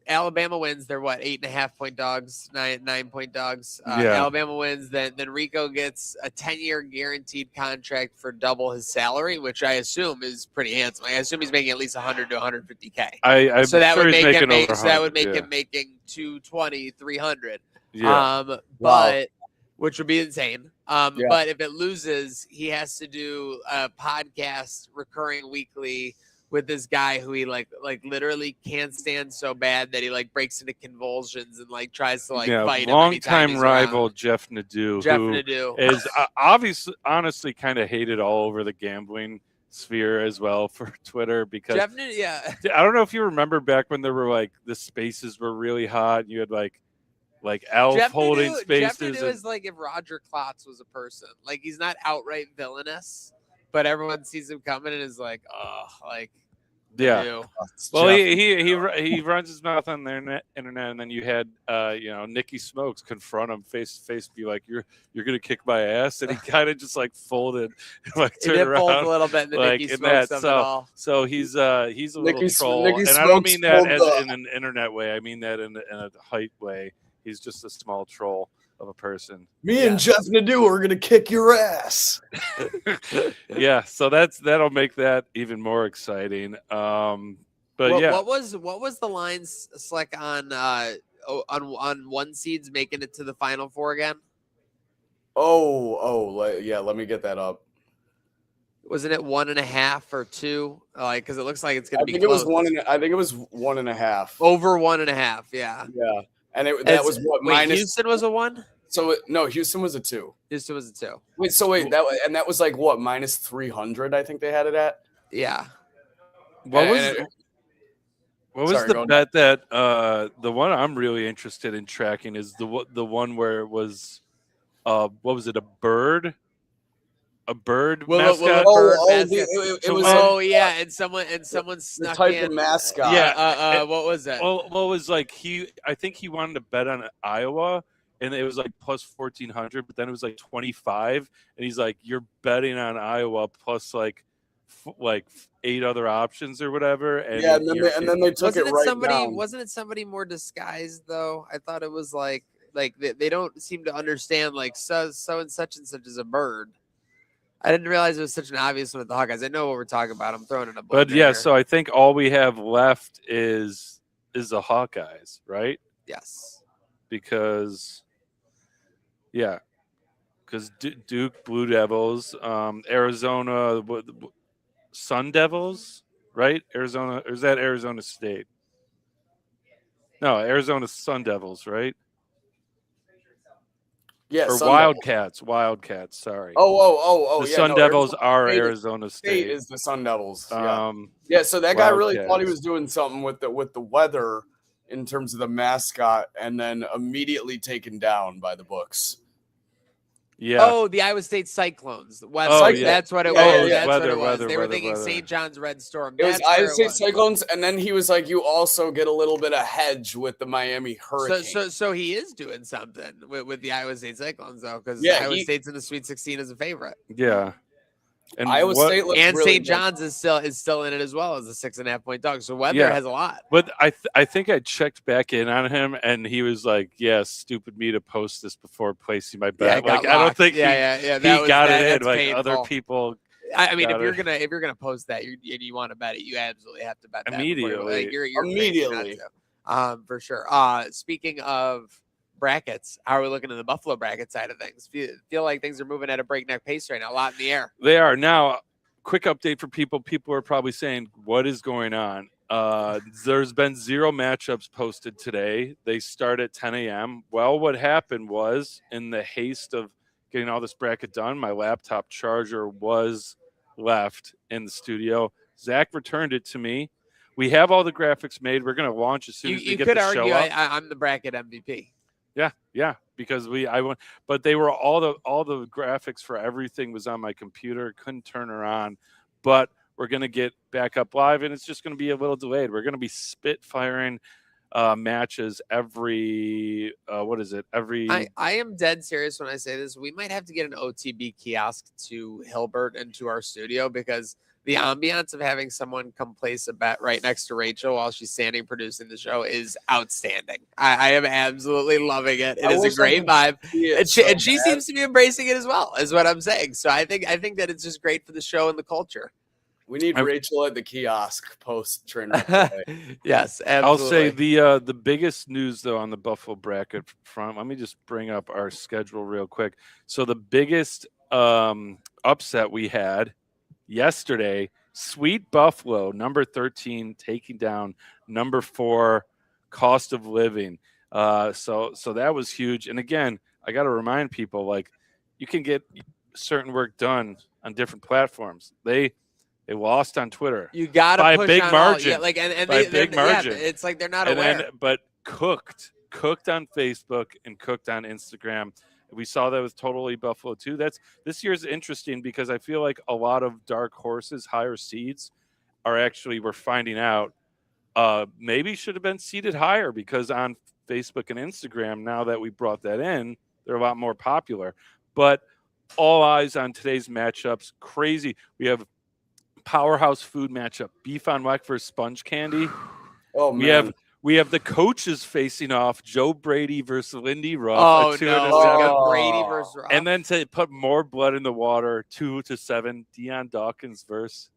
Alabama wins, they're 8.5 point dogs, 9 point dogs. Alabama wins, then Rico gets a 10-year guaranteed contract for double his salary, which I assume is pretty handsome. I assume he's making at least 100 to 150K. So that would make him making 220, 300. Yeah. But which would be insane. But if it loses, he has to do a podcast recurring weekly with this guy who he like literally can't stand so bad that he breaks into convulsions and tries to fight him. Longtime rival Jeff Nadeau, who is obviously honestly kind of hated all over the gambling sphere as well for Twitter because Jeff Nadeau, I don't know if you remember back when there were the spaces were really hot and you had like Elf Jeff holding Nadeau, spaces. Jeff Nadeau is like if Roger Klotz was a person. He's not outright villainous, but everyone sees him coming and is like, oh, yeah. Well, he runs his mouth on the internet, and then you had Nikki Smokes confront him face to face, be like, "You're gonna kick my ass," and he kind of just folded, turned around fold a little bit, and Nikki Smokes at all. So he's a little troll, and I don't mean that in an internet way. I mean that in a height way. He's just a small troll of a person. Me and Jeff Nadeau are gonna kick your ass. Yeah, so that'll make that even more exciting. But what was the line Slick on one seeds making it to the Final Four again? Let me get that up. Wasn't it 1.5 or 2? Because it looks like it's gonna be. I think it was 1.5. Over 1.5. Yeah. Yeah, and that was what minus. Houston was a 1. So no, Houston was a 2. Houston was a 2. That was what minus 300. I think they had it at. Yeah. What was the bet that the one I'm really interested in tracking is the one where it was what was it, a bird mascot? It was and someone snuck type in of mascot. Yeah. What was that? Well, was I think he wanted to bet on Iowa, and it was plus 1,400, but then it was 25, and he's like, "You're betting on Iowa plus 8 other options or whatever." And and then they took it right down. Wasn't it somebody more disguised though? I thought it was like they don't seem to understand so and such is a bird. I didn't realize it was such an obvious one with the Hawkeyes. I know what we're talking about. I'm throwing in a But yeah, so I think all we have left is the Hawkeyes, right? Yes. Because Duke Blue Devils, Arizona Sun Devils, right? Arizona, or is that Arizona State? No, Arizona Sun Devils, right? Yeah, or Wildcats. Wildcats. Sorry. The Sun Devils are Arizona State. Is the Sun Devils? So that guy really thought he was doing something with the weather in terms of the mascot, and then immediately taken down by the books. Yeah. Oh, the Iowa State Cyclones. Weather. Oh, yeah. That's what it Yeah, was. yeah, yeah. That's Weather, what it was. weather, They were weather, thinking weather. St. John's Red Storm. It was That's where Iowa State was. Cyclones, and then he was like, you also get a little bit of hedge with the Miami Hurricane. So he is doing something with the Iowa State Cyclones, though, because Yeah, Iowa State's in the Sweet 16 as a favorite. Yeah. And Iowa State looks And really St. good. John's is still in it as well as a 6.5-point dog. So Weather Yeah. has a lot. But I think I checked back in on him, and he was like, "Yeah, stupid me to post this before placing my bet." it got Like I don't locked. think Yeah. he That got it in. that's Like painful. other people I mean, got if it. you're gonna post that and you want to bet it, you absolutely have to bet that Immediately. Like, you're crazy Immediately. not to. For sure. Speaking of brackets, how are we looking at the Buffalo bracket side of things? Feel like things are moving at a breakneck pace right now. A lot in the air. They are now. Quick update for people. People are probably saying, "What is going on?" There's been 0 matchups posted today. They start at 10 a.m. Well, what happened was, in the haste of getting all this bracket done, my laptop charger was left in the studio. Zach returned it to me. We have all the graphics made. We're going to launch as soon as we You get could the argue show up. I'm the bracket MVP. Yeah, because I went, but they were all the graphics for everything was on my computer. Couldn't turn her on, but we're gonna get back up live, and it's just gonna be a little delayed. We're gonna be spitfiring matches every every. I am dead serious when I say this. We might have to get an OTB kiosk to Hilbert and to our studio because the ambiance of having someone come place a bet right next to Rachel while she's standing producing the show is outstanding. I am absolutely loving it. It is a great vibe. And she seems to be embracing it as well, is what I'm saying. So I think that it's just great for the show and the culture. We need Rachel at the kiosk post Trainwreck. Yes, absolutely. I'll say the biggest news though on the Buffalo bracket front. Let me just bring up our schedule real quick. So the biggest upset we had yesterday, Sweet Buffalo, number 13, taking down number 4, Cost of Living. So that was huge. And again, I got to remind people, like, you can get certain work done on different platforms. They lost on Twitter. You got to by push a big on margin. and by a big margin. Yeah, it's like they're not aware. But cooked on Facebook and cooked on Instagram. We saw that with Totally Buffalo too. This year's interesting because I feel like a lot of dark horses, higher seeds, we're finding out maybe should have been seeded higher because on Facebook and Instagram, now that we brought that in, they're a lot more popular. But all eyes on today's matchups. Crazy. We have powerhouse food matchup: beef on weck versus sponge candy. Oh man. We have the coaches facing off: Joe Brady versus Lindy Ruff. Oh, at 2-7. no. Brady versus Ruff. And then to put more blood in the water, 2-7, Deion Dawkins versus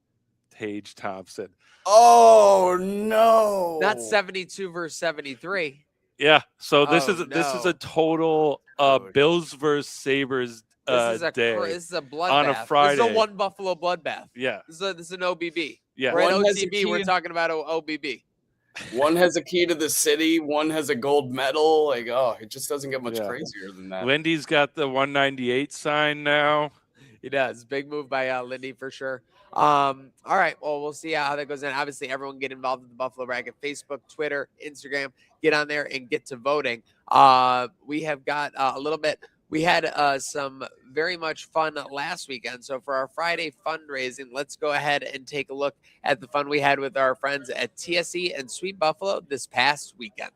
Tage Thompson. Oh no. Not 72 versus 73. Yeah. So this Oh, is no. a total Bills versus Sabres This is a day bloodbath. on a Friday. This is a one Buffalo bloodbath. Yeah. This is an OBB. Yeah. We're at One has a OTB. We're key- talking about OBB. One has a key to the city, one has a gold medal. Like, oh, it just doesn't get much Yeah. crazier than that. Lindy's got the 198 sign now. He does. Big move by Lindy for sure. All right. Well, we'll see how that goes in. Obviously, everyone get involved in the Buffalo Bracket. Facebook, Twitter, Instagram. Get on there and get to voting. We have got a little bit. We had some very much fun last weekend. So for our Friday fundraising, let's go ahead and take a look at the fun we had with our friends at TSE and Sweet Buffalo this past weekend.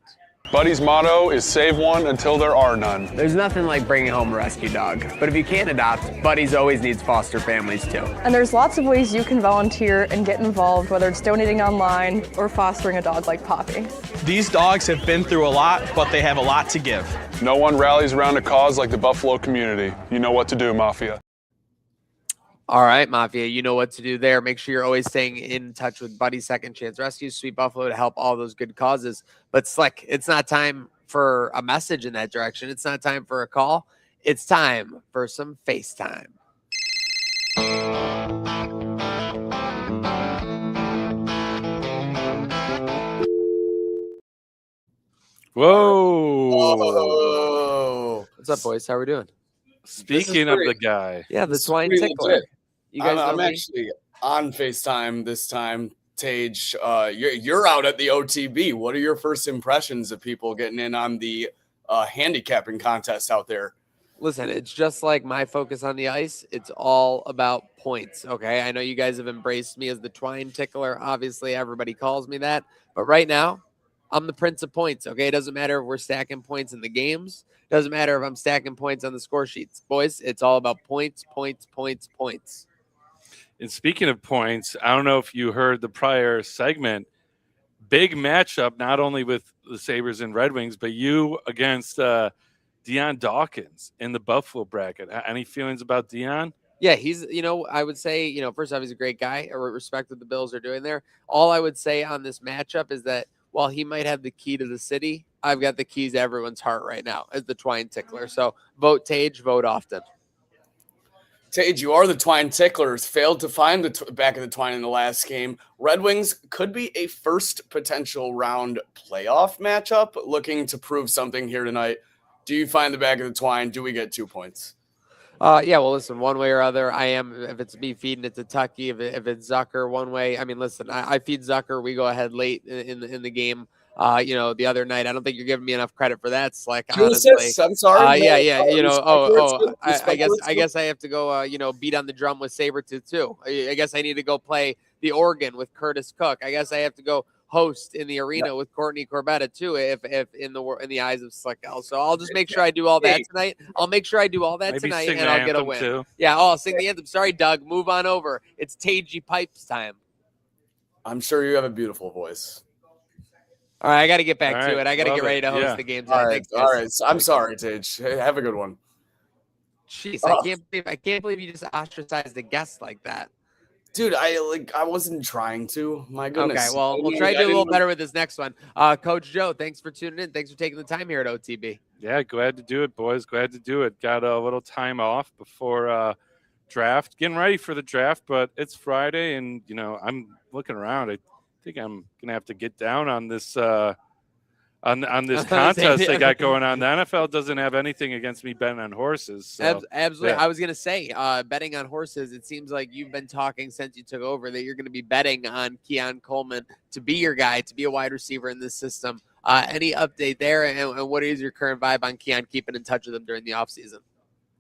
Buddy's motto is save one until there are none. There's nothing like bringing home a rescue dog, but if you can't adopt, Buddy's always needs foster families too. And there's lots of ways you can volunteer and get involved, whether it's donating online or fostering a dog like Poppy. These dogs have been through a lot, but they have a lot to give. No one rallies around a cause like the Buffalo community. You know what to do, Mafia. All right, Mafia, you know what to do there. Make sure you're always staying in touch with Buddy Second Chance Rescue, Sweet Buffalo, to help all those good causes. But Slick, it's not time for a message in that direction. It's not time for a call. It's time for some FaceTime. Whoa. Oh, What's up, boys? How are we doing? Speaking of the pretty- guy. Yeah, the This is swine pretty tickler. legit. You guys know I'm me? actually on FaceTime this time. Tage, you're out at the OTB. What are your first impressions of people getting in on the handicapping contest out there? Listen, it's just like my focus on the ice. It's all about points. Okay. I know you guys have embraced me as the twine tickler. Obviously, everybody calls me that. But right now, I'm the prince of points. Okay. It doesn't matter if we're stacking points in the games, it doesn't matter if I'm stacking points on the score sheets. Boys, it's all about points, points, points, points. And speaking of points, I don't know if you heard the prior segment. Big matchup, not only with the Sabres and Red Wings, but you against Dion Dawkins in the Buffalo bracket. Any feelings about Dion? Yeah, he's, I would say, first off, he's a great guy. I respect what the Bills are doing there. All I would say on this matchup is that while he might have the key to the city, I've got the keys to everyone's heart right now as the twine tickler. So vote Tage, vote often. Tage, you are the twine ticklers. Failed to find the back of the twine in the last game. Red Wings could be a first potential round playoff matchup. Looking to prove something here tonight. Do you find the back of the twine? Do we get 2 points? Yeah, well, listen, one way or other, I am, if it's me feeding it to Tucky, if it's Zucker one way, I mean, listen, I feed Zucker. We go ahead late in the game. The other night, I don't think you're giving me enough credit for that, Slick, honestly. I'm sorry. Yeah. I guess I have to go, beat on the drum with Sabretooth too. I guess I need to go play the organ with Curtis Cook. I guess I have to go host in the arena with Courtney Corbetta too, if in the eyes of Slicko. So I'll just make sure I do all that tonight. I'll make sure I do all that tonight, and I'll get a win. Too. Yeah, I'll sing the anthem. Sorry, Doug. Move on over. It's Tagey Pipes time. I'm sure you have a beautiful voice. All right, I got to get back to it. I got to get ready to host the game tonight. All right. I'm sorry, Tage. Hey, have a good one. Jeez, I can't believe you just ostracized a guest like that. Dude, I wasn't trying to. My goodness. Okay, well, we'll try to do a little better with this next one. Coach Joe, thanks for tuning in. Thanks for taking the time here at OTB. Yeah, glad to do it, boys. Glad to do it. Got a little time off before draft. Getting ready for the draft, but it's Friday, and, I'm looking around. I think I'm going to have to get down on this on this contest they got going on. The NFL doesn't have anything against me betting on horses. So, absolutely. yeah. I was going to say, betting on horses, it seems like you've been talking since you took over that you're going to be betting on Keon Coleman to be your guy, to be a wide receiver in this system. Any update there? And what is your current vibe on Keon keeping in touch with him during the offseason?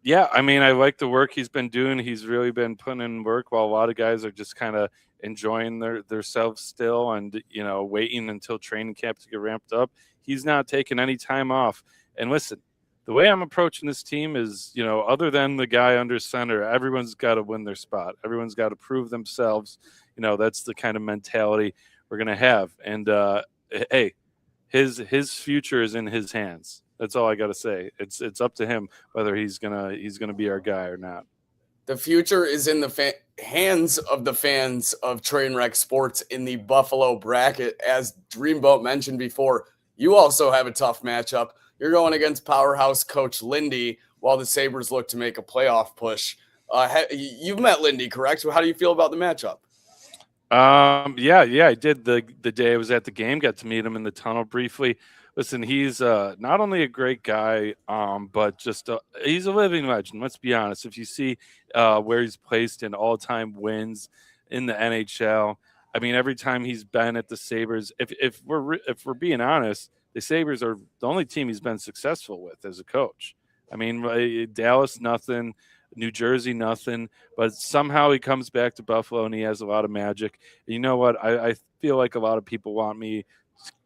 Yeah, I mean, I like the work he's been doing. He's really been putting in work while a lot of guys are just kind of enjoying themselves still and, waiting until training camp to get ramped up. He's not taking any time off. And listen, the way I'm approaching this team is, other than the guy under center, everyone's got to win their spot. Everyone's got to prove themselves. That's the kind of mentality we're going to have. And, hey, his future is in his hands. That's all I got to say. It's up to him whether he's gonna be our guy or not. The future is in the hands of the fans of Trainwreck Sports in the Buffalo bracket. As Dreamboat mentioned before, you also have a tough matchup. You're going against powerhouse coach Lindy while the Sabres look to make a playoff push. You've met Lindy, correct? How do you feel about the matchup? Yeah, I did the day I was at the game. Got to meet him in the tunnel briefly. Listen, he's not only a great guy, but just he's a living legend. Let's be honest. If you see where he's placed in all-time wins in the NHL, I mean, every time he's been at the Sabres, if we're being honest, the Sabres are the only team he's been successful with as a coach. I mean, Dallas, nothing. New Jersey, nothing. But somehow he comes back to Buffalo and he has a lot of magic. And you know what? I feel like a lot of people want me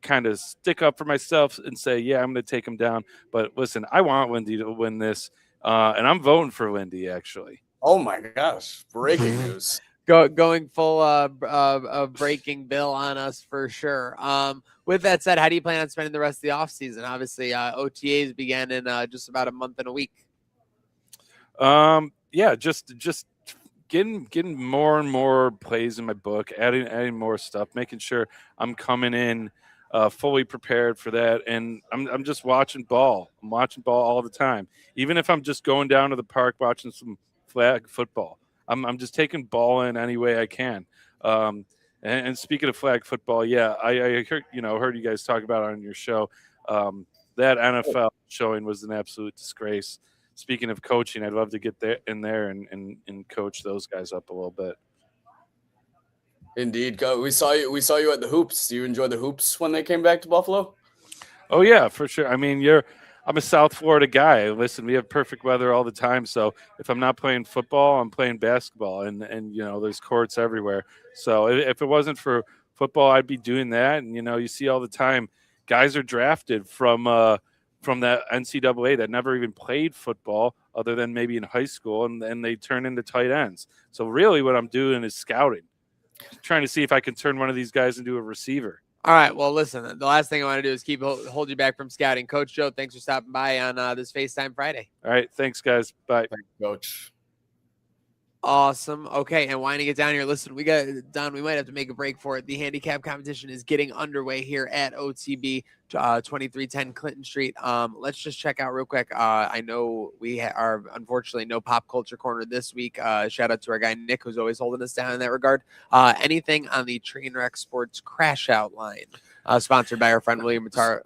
kind of stick up for myself and say, yeah, I'm going to take him down. But listen, I want Lindy to win this, and I'm voting for Lindy, actually. Oh, my gosh. Breaking news. Going full breaking bill on us for sure. With that said, how do you plan on spending the rest of the offseason? Obviously, OTAs began in just about a month and a week. Yeah, just getting more and more plays in my book, adding more stuff, making sure I'm coming in fully prepared for that. And I'm just watching ball. I'm watching ball all the time. Even if I'm just going down to the park watching some flag football, I'm just taking ball in any way I can. And speaking of flag football, yeah, I heard you guys talk about it on your show. That NFL showing was an absolute disgrace. Speaking of coaching, I'd love to get in there and coach those guys up a little bit. Indeed. We saw you at the Hoops. Do you enjoy the Hoops when they came back to Buffalo? Oh, yeah, for sure. I mean, I'm a South Florida guy. Listen, we have perfect weather all the time. So if I'm not playing football, I'm playing basketball, and there's courts everywhere. So if it wasn't for football, I'd be doing that. And you see all the time, guys are drafted from that NCAA that never even played football other than maybe in high school, and then they turn into tight ends. So really what I'm doing is scouting, trying to see if I can turn one of these guys into a receiver. All right. Well, listen, the last thing I want to do is hold you back from scouting. Coach Joe, thanks for stopping by on this FaceTime Friday. All right. Thanks, guys. Bye. Thanks, Coach. Awesome. Okay, and winding it down here. Listen, we might have to make a break for it. The handicap competition is getting underway here at OTB 2310 Clinton Street. Let's just check out real quick. I know we are unfortunately no pop culture corner this week. Shout out to our guy Nick, who's always holding us down in that regard. Anything on the Trainwreck Sports Crash Out line, sponsored by our friend William Tarr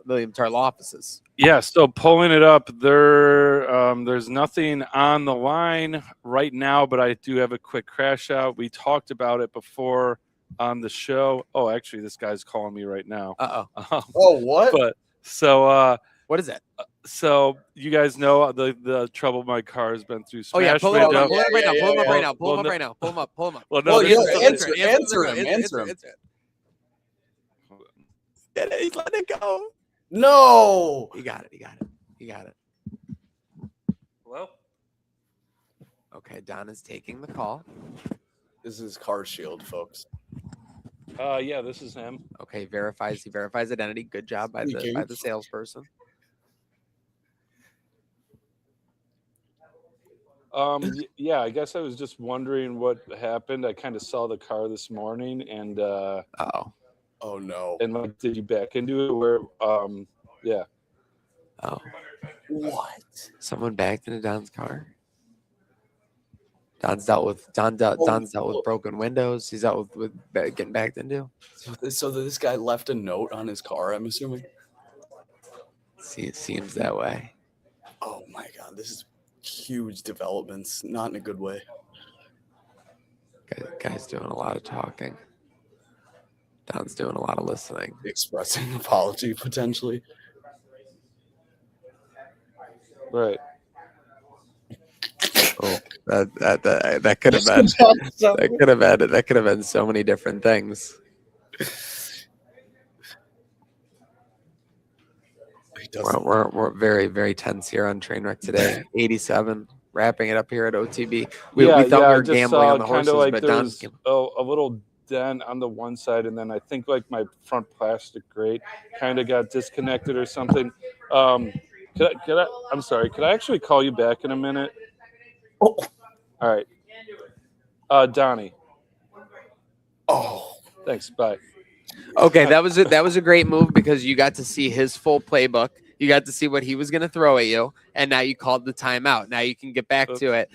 Law Offices. Yeah, so pulling it up, there's nothing on the line right now, but I do have a quick crash out. We talked about it before on the show. Oh, actually, this guy's calling me right now. Oh, what? But so what is it? So you guys know the trouble my car has been through. Oh yeah, pull it up right now. Pull him up right now. Pull him up. Well, no, answer him. He's letting it go. No. He got it. Hello? Okay, Don is taking the call. This is Car Shield, folks. Yeah, this is him. Okay, he verifies identity. Good job by the salesperson. Yeah, I guess I was just wondering what happened. I kind of saw the car this morning, and oh no! And did you back into it? Where? Yeah. Oh. What? Someone backed into Don's car. Don's dealt with broken windows. He's dealt with getting backed into. So this guy left a note on his car, I'm assuming. See, it seems that way. Oh my God, this is huge developments. Not in a good way. Guy's doing a lot of talking. Don's doing a lot of listening. Expressing apology, potentially. Right. Oh, that could have been that could have been so many different things. We're very, very tense here on Trainwreck today. 87, wrapping it up here at OTB. We thought we were gambling on the horses, but Don's a little dent on the one side, and then I think like my front plastic grate kind of got disconnected or something. I'm sorry. Could I actually call you back in a minute? Oh. All right. Donnie. Oh. Thanks. Bye. Okay, that was a great move because you got to see his full playbook. You got to see what he was going to throw at you, and now you called the timeout. Now you can get back to it.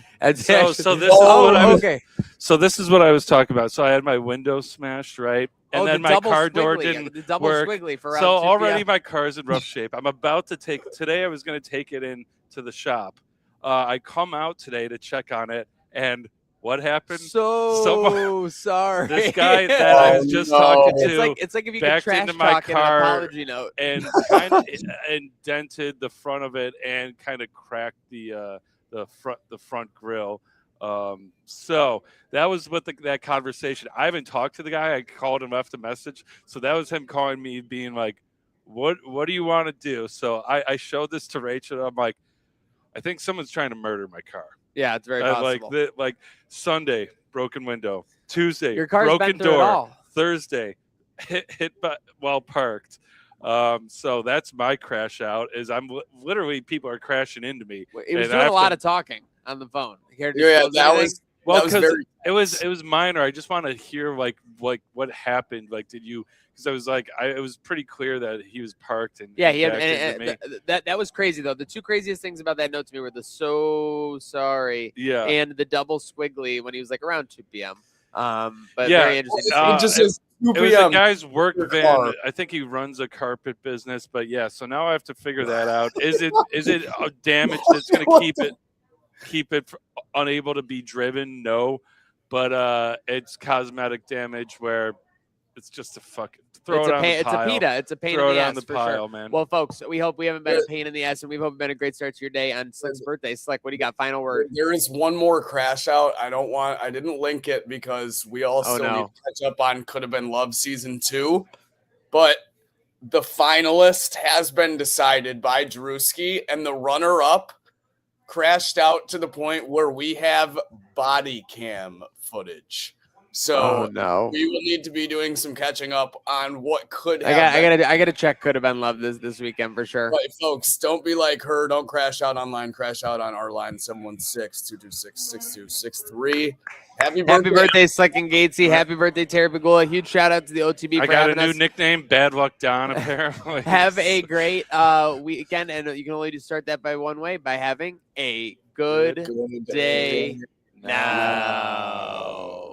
So this is what I was talking about. So I had my window smashed, right? And then my car door didn't work. So already my car's in rough shape. I'm about to today I was going to take it in to the shop. I come out today to check on it, and what happened? Sorry. This guy that I was just talking to, it's like if you backed could into my car an apology note and kind of indented the front of it and kind of cracked the front grill. So that was what that conversation. I haven't talked to the guy. I called him, left a message. So that was him calling me, being like, "What do you want to do?" So I showed this to Rachel. I'm like, I think someone's trying to murder my car. Yeah, it's very possible. Like Sunday, broken window. Tuesday, your car's broken been through door. It all. Thursday, hit while parked. So that's my crash out. Is I'm literally people are crashing into me. He was doing a lot of talking on the phone. That was because it was minor. I just want to hear like what happened. Like, did you? Because I was like, it was pretty clear that he was parked and yeah, he had. And that was crazy though. The two craziest things about that note to me were the "so sorry" and the double squiggly when he was like around 2 p.m. But very interesting. It just says 2 p.m. It was a guy's work van. I think he runs a carpet business. But yeah, so now I have to figure that out. Is it a damage that's going to keep it unable to be driven? No, but it's cosmetic damage where It's just a fucking throw it on the pile. It's a pita. It's a pain Throw in the it ass on the for pile, sure. man. Well, folks, we hope we haven't been a pain in the ass, and we hope it's been a great start to your day on Slick's birthday. Slick, what do you got? Final word. There is one more crash out. I didn't link it because we all still need to catch up on Could Have Been Love season 2. But the finalist has been decided by Drewski, and the runner-up crashed out to the point where we have body cam footage. So we will need to be doing some catching up on what could have I gotta check Could Have Been Love this weekend for sure. Right, folks, don't be like her. Don't crash out online. Crash out on our line, 716-226-6263. Happy birthday, Slick and Gatesy. Happy birthday, Terry Pegula. Huge shout out to the OTB I for got having a new us. nickname, Bad Luck Don, apparently. Have a great weekend, and you can only start that by one way, by having a good day now.